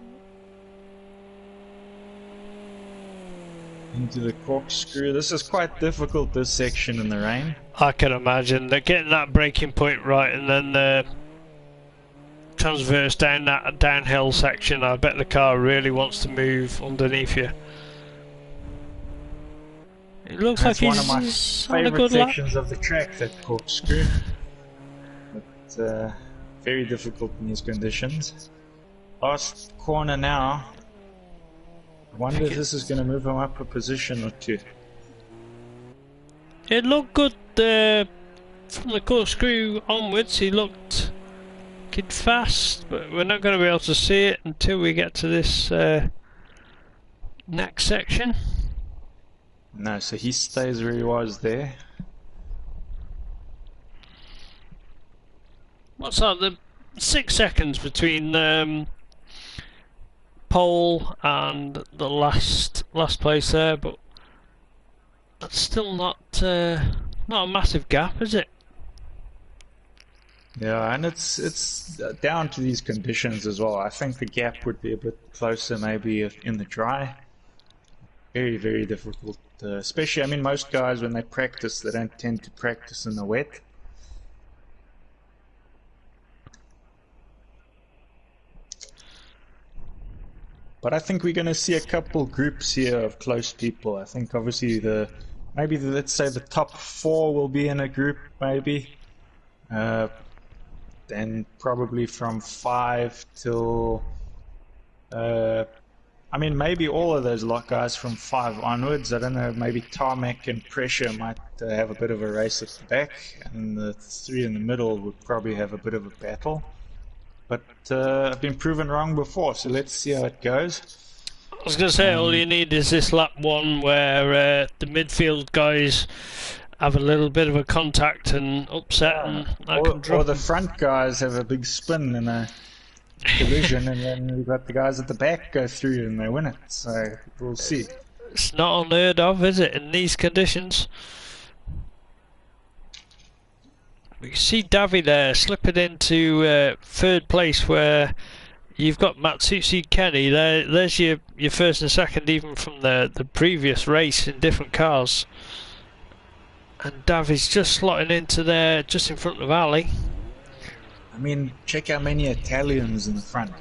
Into the corkscrew. This is quite difficult, this section in the rain. I can imagine. They're getting that braking point right, and then the transverse down that downhill section. I bet the car really wants to move underneath you. It looks like one of my he's on a favourite good lap. sections of the track, that corkscrew. But very difficult in these conditions. Last corner now. I wonder if this is going to move him up a position or two. It looked good from the corkscrew onwards. He looked fast, but we're not going to be able to see it until we get to this next section. No, so he stays where he was there. What's that? The 6 seconds between pole and the last place there, but that's still not a massive gap, is it? Yeah, and it's down to these conditions as well. I think the gap would be a bit closer maybe in the dry. Very, very difficult. Especially, I mean, most guys when they practice, they don't tend to practice in the wet. But I think we're going to see a couple groups here of close people. I think obviously let's say the top 4 will be in a group maybe. Then probably from 5 till, I mean, maybe all of those guys from 5 onwards. I don't know, maybe Tarmac and Pressure might have a bit of a race at the back, and the 3 in the middle would probably have a bit of a battle. But I've been proven wrong before, so let's see how it goes. I was going to say, all you need is this lap 1 where the midfield guys have a little bit of a contact and upset, and I can drop. Or the front guys have a big spin in a collision, and then you've got the guys at the back go through and they win it. So we'll see. It's not unheard of, is it, in these conditions? We can see Davy there slipping into 3rd place, where you've got Matsushi Kenny. There's your first and second, even from the previous race in different cars. And Davy's just slotting into there, just in front of Ali. I mean, check how many Italians in the front.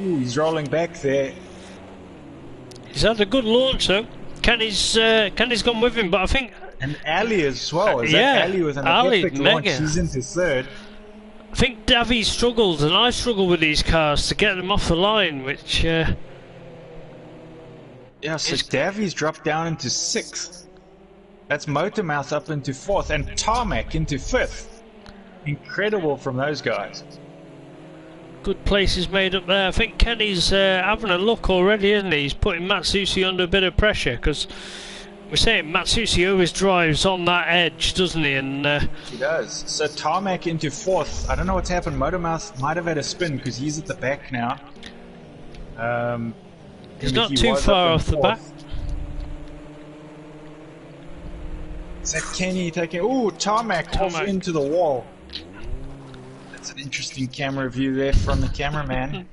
Ooh, he's rolling back there. He's had a good launch though. Kenny's gone with him, but I think... And Ali as well. Is yeah, that Ali with an Ali, epic launch? mega. He's into 3rd. I think Davy struggles, and I struggle with these cars to get them off the line, which... yeah, so Davy's dropped down into 6th. That's Motormouth up into 4th, and Tarmac into 5th. Incredible from those guys. Good places made up there. I think Kenny's having a look already, isn't he? He's putting Matsushi under a bit of pressure, because we're saying Matsushi always drives on that edge, doesn't he? And he does. So Tarmac into 4th. I don't know what's happened. Motormouth might have had a spin because he's at the back now. He's not too far off the back. Is that Kenny taking... Ooh, Tarmac off into the wall. That's an interesting camera view there from the cameraman.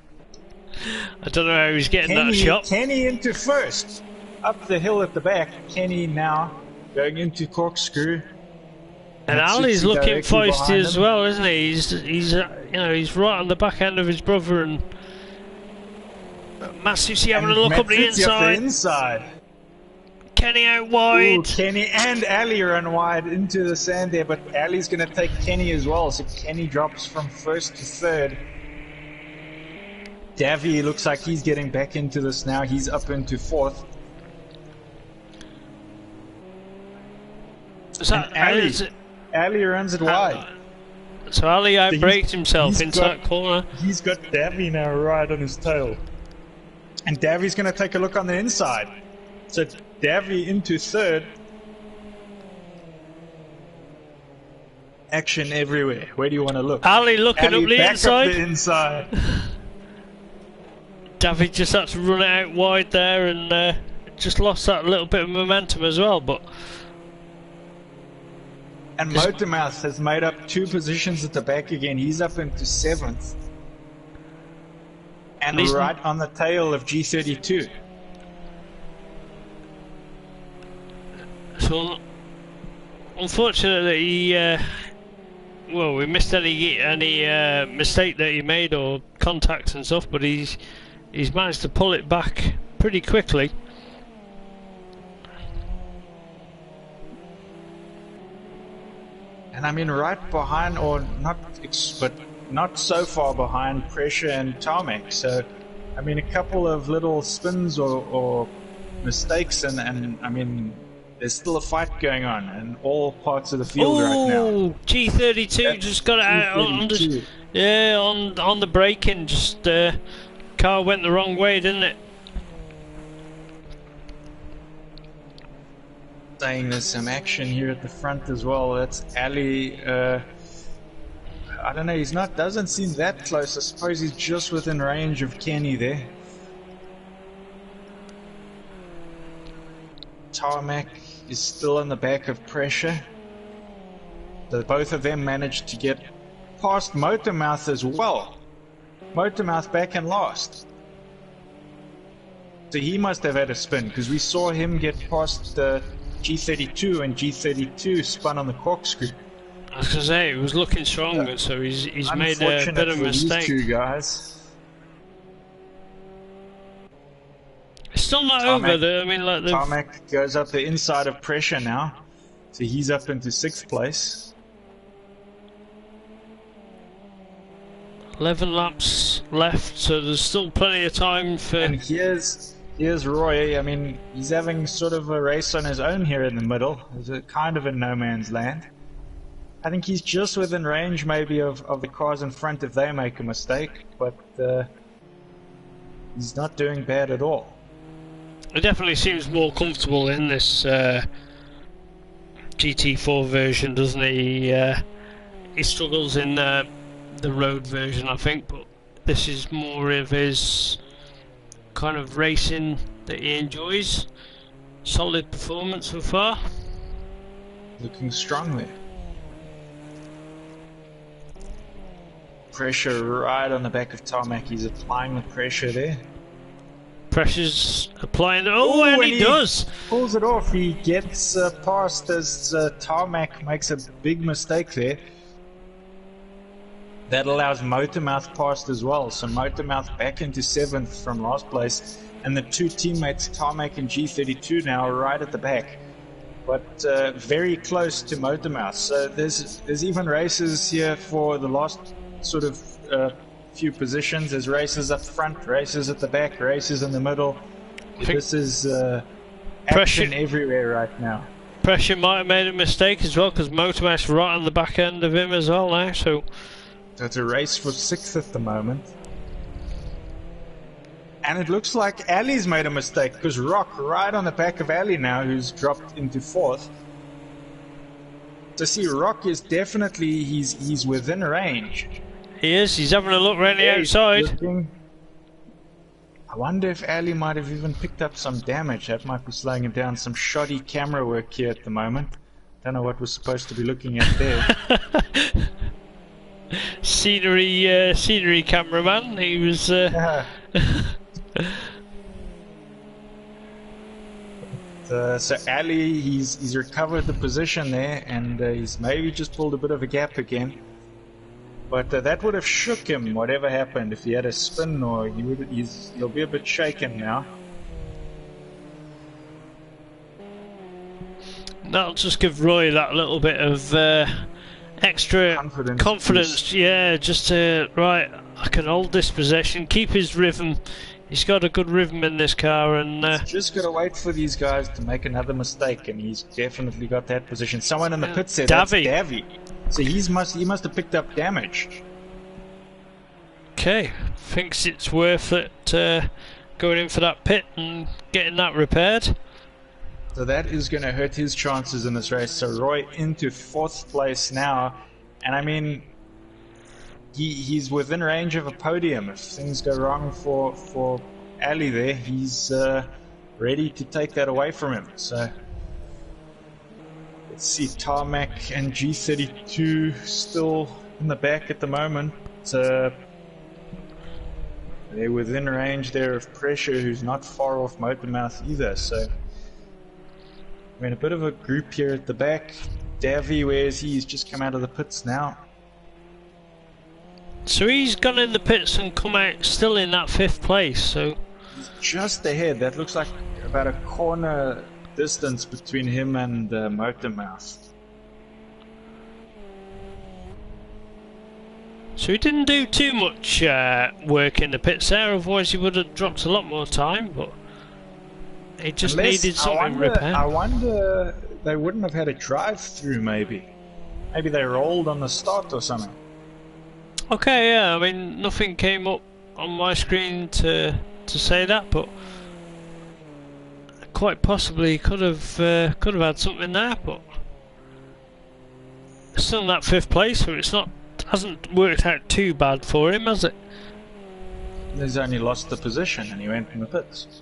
I don't know how he's getting that shot. Kenny into 1st. Up the hill at the back. Kenny now going into corkscrew. And Ali's looking feisty as well, isn't he? He's right on the back end of his brother, and Matsushi having a look up the inside. Kenny out wide. Ooh, Kenny and Ali run wide into the sand there, but Ali's going to take Kenny as well, so Kenny drops from 1st to 3rd. Davy looks like he's getting back into this now. He's up into 4th. So, Ali runs it wide. So Ali outbraked himself into that corner. He's got Davy now right on his tail. And Davy's going to take a look on the inside. So Davy into third. Action everywhere. Where do you want to look? Ali looking Ali up the back inside. Up the inside. Davy just had to run it out wide there and just lost that little bit of momentum as well. But and Motormouth has made up 2 positions at the back again. He's up into 7th. And right on the tail of G32. So, unfortunately, well, we missed any mistake that he made or contacts and stuff, but he's managed to pull it back pretty quickly. And I mean, right behind, or not, but not so far behind, Pressure and Tarmac. So, I mean, a couple of little spins or mistakes, and I mean, there's still a fight going on in all parts of the field right now. G32 just got it out on the braking. Just car went the wrong way, didn't it? Saying there's some action here at the front as well. That's Ali. I don't know. Doesn't seem that close. I suppose he's just within range of Kenny there. Tarmac is still in the back of Pressure. So both of them managed to get past Motormouth as well. Motormouth back and last. So he must have had a spin because we saw him get past G32 and G32 spun on the corkscrew. I was going to say, he was looking stronger, so he's made a bit of a mistake. These 2 guys. It's still not over though. I mean, like Tarmac goes up the inside of Pressure now, so he's up into 6th place. 11 laps left, so there's still plenty of time for. And here's Roy. I mean, he's having sort of a race on his own here in the middle. It's a kind of in no man's land. I think he's just within range maybe of the cars in front if they make a mistake, but he's not doing bad at all. It definitely seems more comfortable in this GT4 version, doesn't he? He struggles in the road version, I think, but this is more of his kind of racing that he enjoys. Solid performance so far. Looking strong there. Pressure right on the back of Tarmac. He's applying the pressure there. Pressure's applying. Oh, and he does! Pulls it off. He gets past as Tarmac makes a big mistake there. That allows Motormouth past as well. So Motormouth back into 7th from last place. And the 2 teammates, Tarmac and G32 now, are right at the back. But very close to Motormouth. So there's even races here for the last sort of few positions. There's races up front, races at the back, races in the middle. This is action everywhere right now. Pressure might have made a mistake as well because Motormouth's right on the back end of him as well now. So it's a race for 6th at the moment. And it looks like Ali's made a mistake because Rock right on the back of Ali now, who's dropped into 4th. So see, Rock is definitely he's within range. He is. He's having a look around the outside. I wonder if Ali might have even picked up some damage. That might be slowing him down. Some shoddy camera work here at the moment. Don't know what we're supposed to be looking at there. Scenery cameraman. He was. So Ali, he's recovered the position there, and he's maybe just pulled a bit of a gap again. But that would have shook him, whatever happened. If he had a spin, or he'll be a bit shaken now. That'll just give Roy that little bit of extra confidence. Yeah, just to, right, I can hold this possession, keep his rhythm, he's got a good rhythm in this car, and just got to wait for these guys to make another mistake, and he's definitely got that position. Someone in the pit said Davy. that's Davy. So he must have picked up damage. okay, thinks it's worth it going in for that pit and getting that repaired. So that is going to hurt his chances in this race. So Roy into 4th place now, and I mean, he's within range of a podium. If things go wrong for Ali there, he's ready to take that away from him. So let's see, Tarmac and G32 still in the back at the moment. They're within range there of Pressure, who's not far off Motormouth either. So we're in a bit of a group here at the back. Davy, where is he? He's just come out of the pits now. So he's gone in the pits and come out still in that 5th place. So Just ahead. That looks like about a corner distance between him and Motormouth. So he didn't do too much work in the pits there, otherwise he would have dropped a lot more time, but he just needed something repaired. I wonder they wouldn't have had a drive-through maybe. Maybe they rolled on the start or something. Okay, yeah, I mean, nothing came up on my screen to say that, but quite possibly could have had something there, but still in that 5th place, so it's not hasn't worked out too bad for him, has it? He's only lost the position and he went in the pits.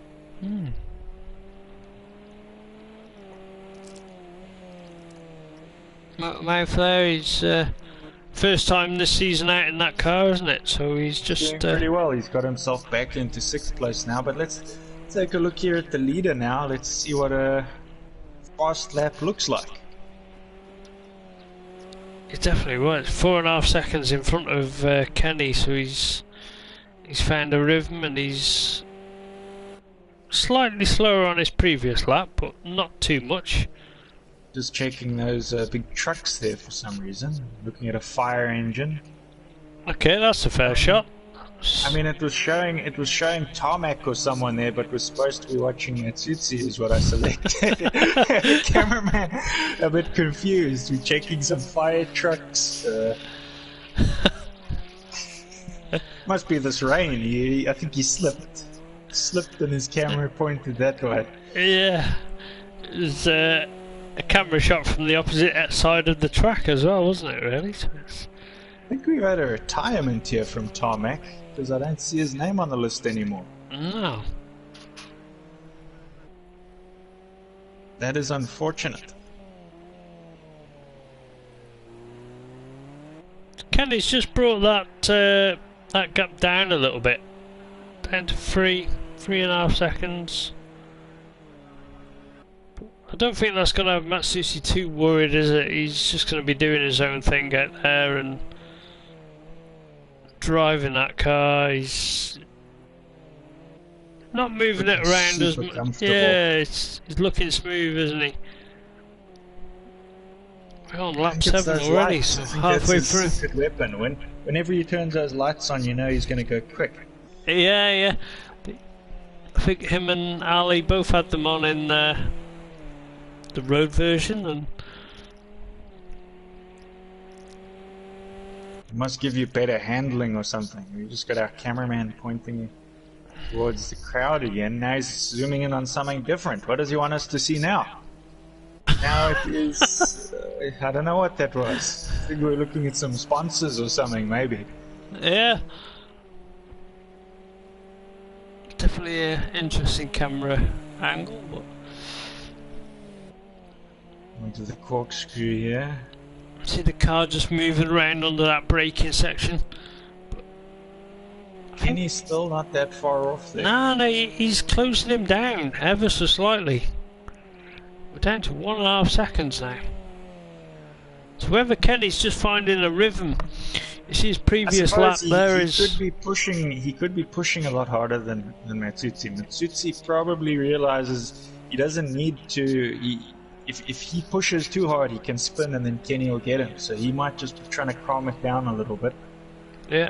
Motormouth there, he's first time this season out in that car, isn't it? So he's just doing pretty well. He's got himself back into 6th place now, but let's take a look here at the leader now. Let's see what a fast lap looks like. It definitely was 4.5 seconds in front of Kenny, so he's found a rhythm and he's slightly slower on his previous lap, but not too much. Just checking those big trucks there for some reason. Looking at a fire engine. Okay, that's a fair shot. I mean, it was showing Tarmac or someone there, but we're supposed to be watching Matsutsi is what I selected. Cameraman a bit confused. We're checking some fire trucks. Must be this rain. I think he slipped and his camera pointed that way. Yeah, there's a camera shot from the opposite side of the track as well, wasn't it, really? I think we've had a retirement here from Tarmac, because I don't see his name on the list anymore. No. That is unfortunate. Kenny's just brought that gap down a little bit, down to 3.5 seconds. I don't think that's going to have Matsushi too worried, is it? He's just going to be doing his own thing out there and driving that car. He's not moving it around as much. Yeah, he's looking smooth, isn't he? We're on lap 7 already, lights. so halfway through. Good weapon. Whenever he turns those lights on, you know he's going to go quick. Yeah. I think him and Ali both had them on in the road version, and it must give you better handling or something. We just got our cameraman pointing towards the crowd again. Now he's zooming in on something different. What does he want us to see now? Now it is... I don't know what that was. I think we're looking at some sponsors or something, maybe. Yeah. Definitely an interesting camera angle, but... Onto the corkscrew here. See the car just moving around under that braking section. And he's still not that far off there. No, he's closing him down ever so slightly. We're down to 1.5 seconds now. So whether Kenny's just finding a rhythm, you see his previous lap there is... He could be pushing a lot harder than Matsutsi. Matsutsi probably realizes he doesn't need to... If he pushes too hard, he can spin and then Kenny will get him. So he might just be trying to calm it down a little bit. Yeah.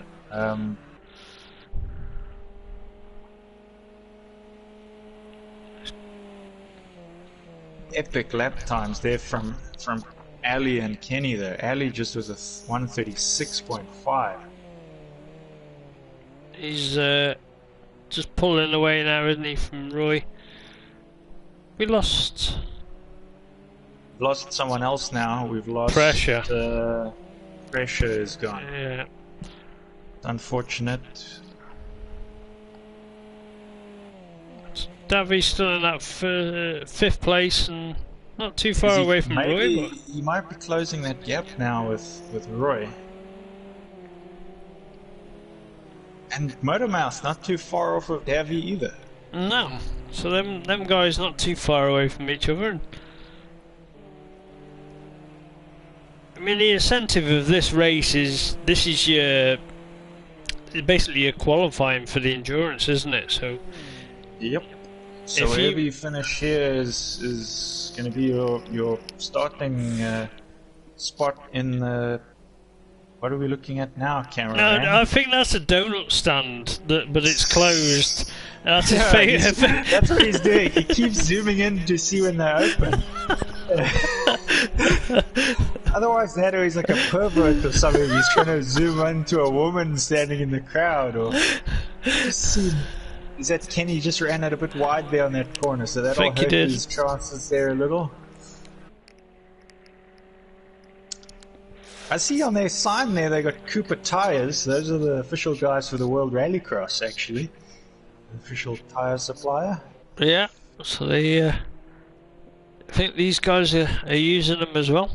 epic lap times there from Ali and Kenny though. Ali just was a 1:36.5. He's just pulling away now, isn't he, from Roy? We lost someone else now. We've lost Pressure. Pressure is gone. Yeah. Unfortunate. Davi's still in that fifth place and not too far away from Roy. But he might be closing that gap now with Roy. And Motormouth not too far off of Davy either. no, so them guys not too far away from each other. I mean, the incentive of this race is your basically your qualifying for the endurance, isn't it? So. Yep. So wherever you finish here is going to be your starting spot in the. What are we looking at now, cameraman? No, I think that's a donut stand, but it's closed. That's his favourite. That's what he's doing. He keeps zooming in to see when they're open. Otherwise, that or he's like a pervert or something. He's trying to zoom into a woman standing in the crowd, or just see. Is that Kenny just ran out a bit wide there on that corner, so that'll hurt his chances there a little. I see on their sign there they got Cooper Tires. Those are the official guys for the World Rallycross, actually. The official tire supplier. Yeah, so they. I think these guys are using them as well.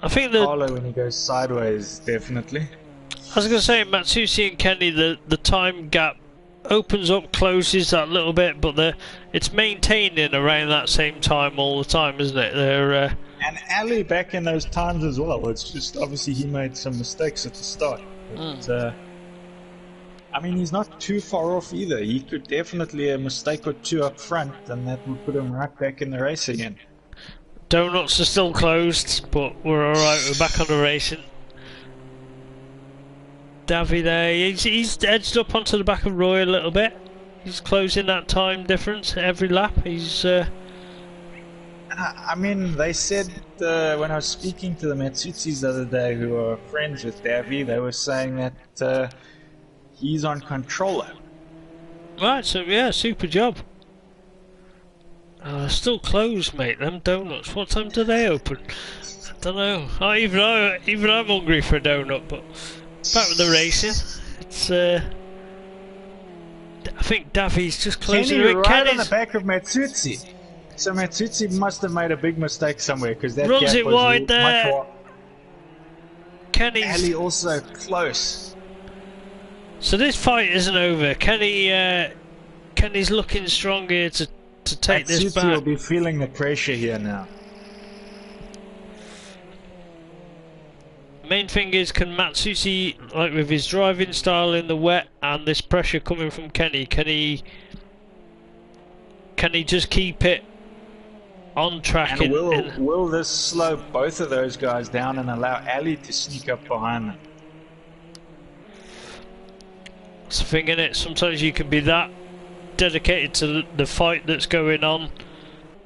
I think that. Carlo when he goes sideways, definitely. I was going to say, Matsushi and Kenny, the time gap opens up, closes that little bit, but it's maintaining around that same time all the time, isn't it? They're. And Ali back in those times as well. It's just obviously he made some mistakes at the start. But, I mean, he's not too far off either. He could definitely a mistake or two up front, and that would put him right back in the race again. Donuts are still closed, but we're alright, we're back on the racing. Davy there, he's edged up onto the back of Roy a little bit. He's closing that time difference every lap. He's... I mean, they said when I was speaking to the Matsutsis the other day, who are friends with Davy, they were saying that he's on controller. Right, so yeah, super job. Still closed, mate. Them donuts. What time do they open? I don't know. Even I'm hungry for a donut. But back with the racing. It's. I think Davy's just closing. Kenny right on the back of Matsutsi. So Matsutsi must have made a big mistake somewhere because that runs gap it was wide there. Much Kenny's Ali also close. So this fight isn't over. Kenny's looking strong here to take this back. Matsushi will be feeling the pressure here now. Main thing is, can Matsushi, like with his driving style in the wet and this pressure coming from Kenny, can he just keep it on track? And will this slow both of those guys down and allow Ali to sneak up behind them? It's the thing, innit? Sometimes you can be that dedicated to the fight that's going on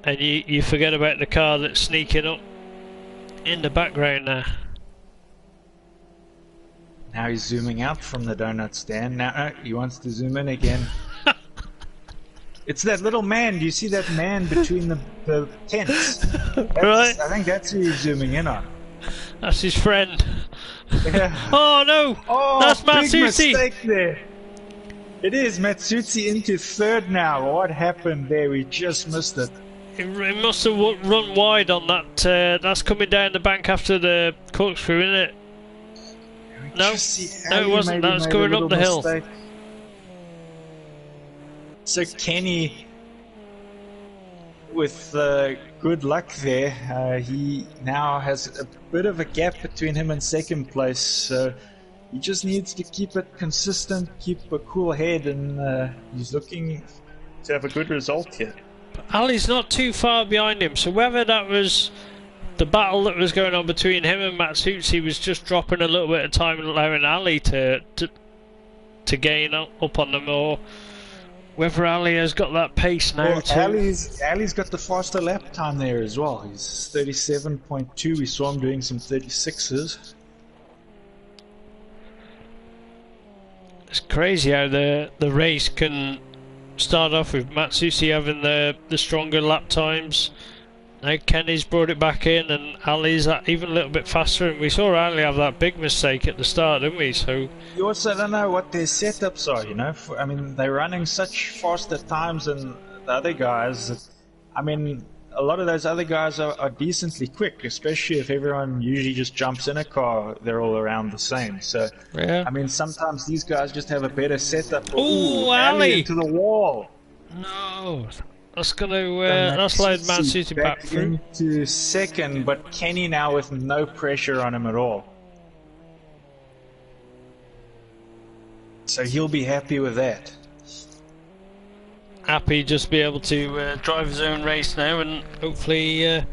and you forget about the car that's sneaking up in the background there. Now he's zooming out from the donut stand. Now he wants to zoom in again. It's that little man. Do you see that man between the tents? Right. I think that's who he's zooming in on. That's his friend. Yeah. Oh no! Oh, that's big Matsushi. Mistake there. It is Matsushi into third now. What happened there? We just missed it. He must have run wide on that. That's coming down the bank after the corkscrew, isn't it? No, it wasn't. That was going up the hill. So Kenny, with good luck there, he now has a bit of a gap between him and second place. So he just needs to keep it consistent, keep a cool head, and he's looking to have a good result here. Ali's not too far behind him, so whether that was the battle that was going on between him and Matsushi was just dropping a little bit of time and allowing Ali to gain up on them, or whether Ali has got that pace now Well, too. Ali's got the faster lap time there as well. He's 37.2. We saw him doing some 36s. It's crazy how the race can start off with Matsushi having the stronger lap times. Now Kenny's brought it back in, and Ali's even a little bit faster. And we saw Ali have that big mistake at the start, didn't we? So You also don't know what their setups are, you know. I mean, they're running such faster times than the other guys. That, I mean, a lot of those other guys are decently quick, especially if everyone usually just jumps in a car. They're all around the same. So, yeah. I mean, sometimes these guys just have a better setup. Ooh, Ali! Into the wall. No, that's that's allowed Matsushi back through. Into second, but Kenny now with no pressure on him at all. So he'll be happy with that. Happy just be able to drive his own race now, and hopefully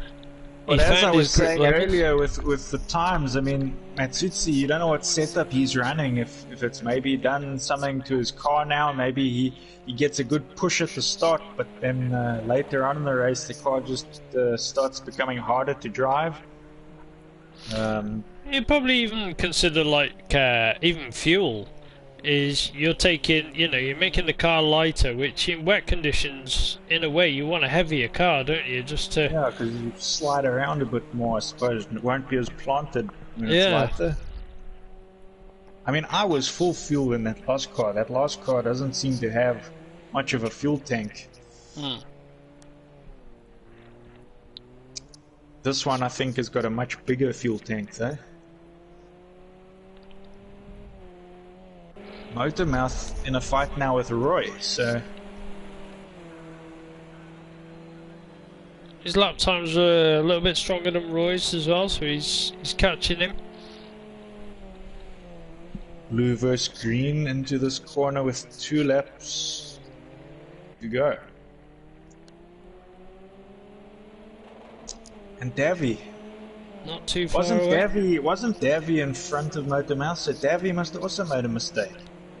But he as I found was his grip saying levels. earlier with the times, I mean, Matsutsi, you don't know what setup he's running. If it's maybe done something to his car now, maybe he gets a good push at the start, but then later on in the race, the car just starts becoming harder to drive. You'd probably even consider like even fuel. Is you're taking, you're making the car lighter, which in wet conditions, in a way, you want a heavier car, don't you? Just to Yeah, because you slide around a bit more, I suppose, and it won't be as planted when Yeah. it's lighter. I mean, I was full fuel in that last car. That last car doesn't seem to have much of a fuel tank. This one, I think, has got a much bigger fuel tank, though. Motormouth in a fight now with Roy, so his lap times are a little bit stronger than Roy's as well, so he's catching him. blue versus green into this corner with 2 laps to go. And Davy. Not too far away. Wasn't Davy in front of Motormouth, so Davy must have also made a mistake.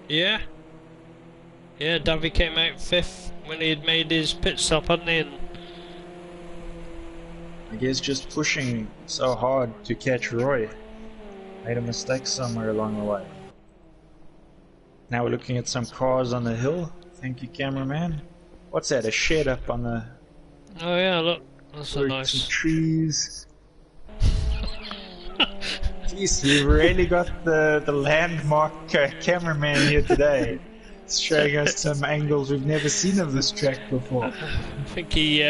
Yeah, Davy came out 5th when he had made his pit stop, hadn't he? And I guess just pushing so hard to catch Roy made a mistake somewhere along the way. Now we're looking at some cars on the hill. Thank you, cameraman. What's that? A shed up on the... oh yeah, look, that's a nice... Some trees. Jeez, you really got the landmark cameraman here today. It's showing us some angles we've never seen of this track before. I think he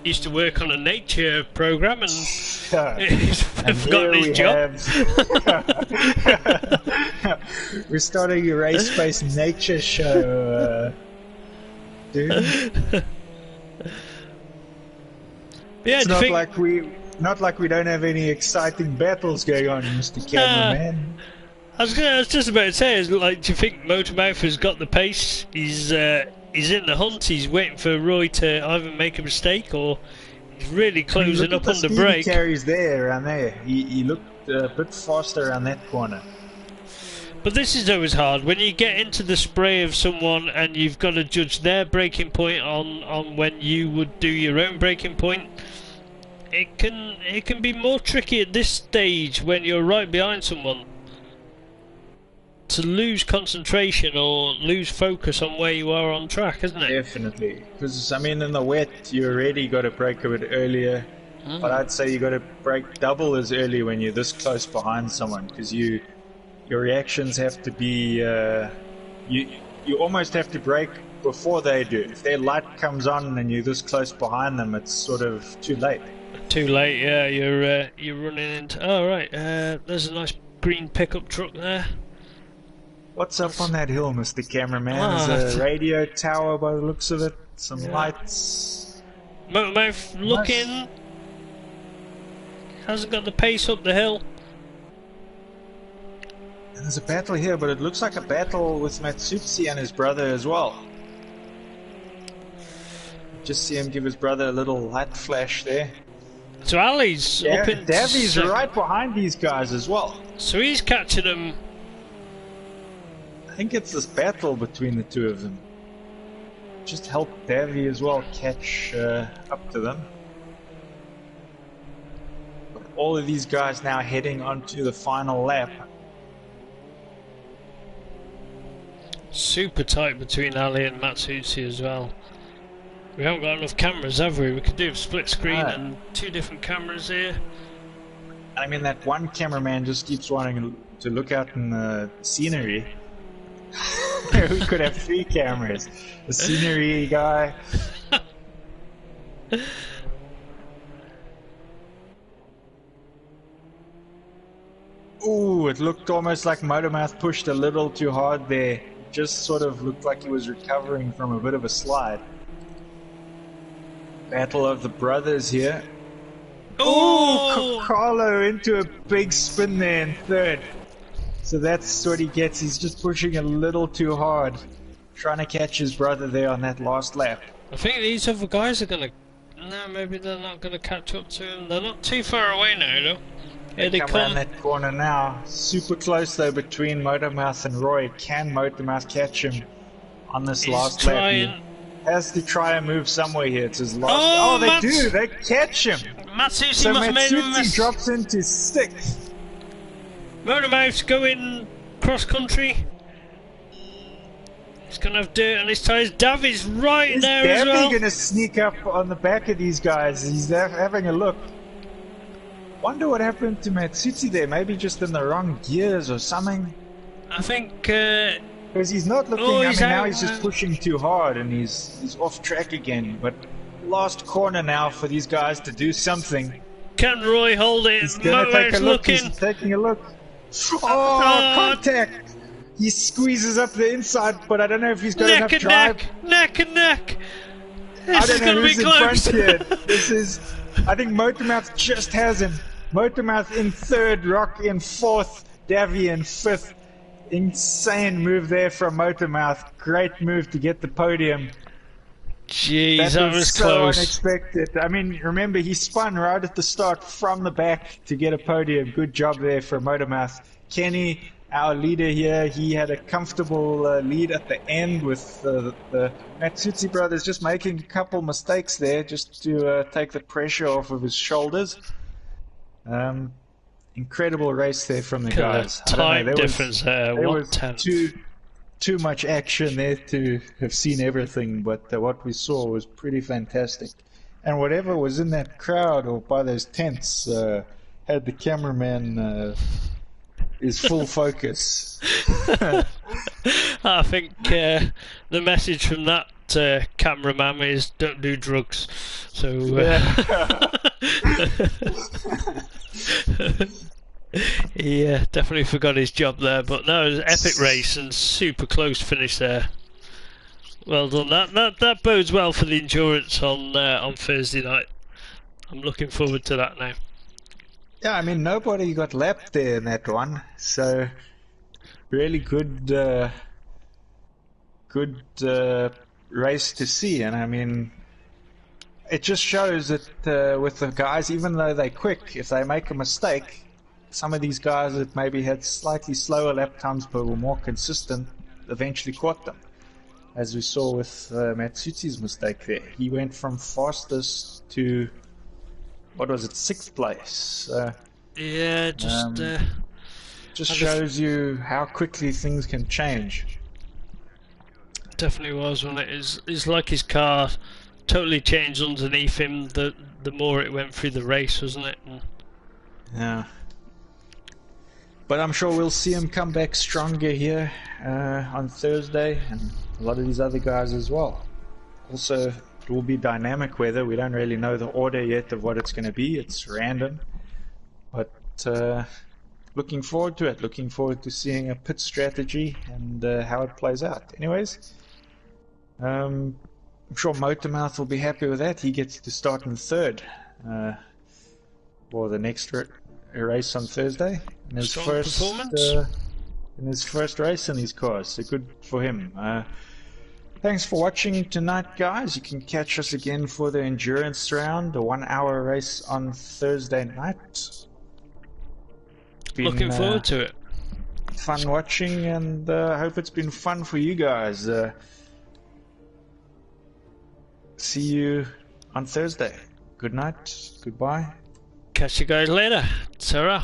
used to work on a nature program and he's And forgotten here his we job. We're starting a race-based nature show, dude. Yeah, It's do you think... not like we don't have any exciting battles going on, Mr. Cameraman. I was just about to say, do you think Motormouth has got the pace? He's in the hunt. He's waiting for Roy to either make a mistake or he's really closing up on the brake. He carries there around there. He looked a bit faster around that corner. But this is always hard when you get into the spray of someone and you've got to judge their braking point on when you would do your own braking point. It can be more tricky at this stage when you're right behind someone to lose concentration or lose focus on where you are on track, isn't it? Definitely, because I mean in the wet you already got to brake a bit earlier, but I'd say you got to brake double as early when you're this close behind someone, because your reactions have to be you almost have to brake before they do. If their light comes on and you're this close behind them, it's sort of too late. Too late, yeah. You're running into. Oh right, there's a nice green pickup truck there. What's up on that hill, Mr. Cameraman? Ah, There's a radio tower by the looks of it. Some lights. Motormouth looking. Hasn't got the pace up the hill. And there's a battle here, but it looks like a battle with Matsutsi and his brother as well. Just see him give his brother a little light flash there. So Ali's up in Davy's second. right behind these guys as well. So he's catching them. I think it's this battle between the two of them. just help Davy as well catch up to them. But all of these guys now heading onto the final lap. Super tight between Ali and Matsuchi as well. We haven't got enough cameras, have we? We could do a split screen and 2 different cameras here. I mean, that one cameraman just keeps wanting to look out in the scenery. We could have 3 cameras. The scenery guy. Ooh, it looked almost like Motormouth pushed a little too hard there. Just sort of looked like he was recovering from a bit of a slide. Battle of the brothers here. Oh, Carlo into a big spin there in third. So that's what he gets. He's just pushing a little too hard, trying to catch his brother there on that last lap. I think these other guys are gonna. No, maybe they're not gonna catch up to him. They're not too far away now, though. Here they come around that corner now. Super close though between Motormouth and Roy. Can Motormouth catch him on this last lap? He has to try and move somewhere here. It's his last. Oh, they do. They catch him. Matsuchi so must have made a mess. Drops into 6th. Motormouth's going cross country. He's gonna have dirt on his tyres. Davy's right there as well. Davy gonna sneak up on the back of these guys. He's there having a look. Wonder what happened to Matsuchi there. Maybe just in the wrong gears or something. I think. Because he's not looking. I mean, now he's just pushing too hard and he's off track again. But last corner now for these guys to do something. Can Roy hold it? He's gonna take a look. He's taking a look. Oh, contact! He squeezes up the inside, but I don't know if he's got enough drive. Neck and neck. I don't know who's in front here. This is. I think Motormouth just has him. Motormouth in 3rd, Rock in 4th, Davy in 5th. Insane move there from Motormouth. Great move to get the podium. Jeez, that was so close. Unexpected. I mean, remember, he spun right at the start from the back to get a podium. Good job there for Motormouth. Kenny, our leader here, he had a comfortable lead at the end with the Matsuchi brothers just making a couple mistakes there just to take the pressure off of his shoulders. Incredible race there from the guys. Time difference there. There was too much action there to have seen everything, but what we saw was pretty fantastic. And whatever was in that crowd or by those tents had the cameraman his full focus. I think the message from that cameraman is don't do drugs. So yeah, definitely forgot his job there. But no, it was an epic race and super close finish there. Well done. That bodes well for the endurance on Thursday night. I'm looking forward to that now. Yeah, I mean nobody got lapped there in that one, so really good race to see. And I mean, it just shows that with the guys, even though they're quick, if they make a mistake, some of these guys that maybe had slightly slower lap times but were more consistent eventually caught them. As we saw with Matsuchi's mistake there. He went from fastest to, what was it, 6th place. Yeah, just shows you how quickly things can change. Definitely was, when it's like his car totally changed underneath him the more it went through the race, wasn't it? Yeah. But I'm sure we'll see him come back stronger here on Thursday, and a lot of these other guys as well. Also, it will be dynamic weather. We don't really know the order yet of what it's going to be. It's random. But looking forward to it. Looking forward to seeing a pit strategy and how it plays out. Anyways, I'm sure Motormouth will be happy with that. He gets to start in 3rd for the next race on Thursday. In his first race in his cars. So good for him. Thanks for watching tonight, guys. You can catch us again for the endurance round, a 1-hour race on Thursday night. Looking forward to it. Fun watching, and I hope it's been fun for you guys. see you on Thursday. Good night. Goodbye. Catch you guys later. Ta-ra.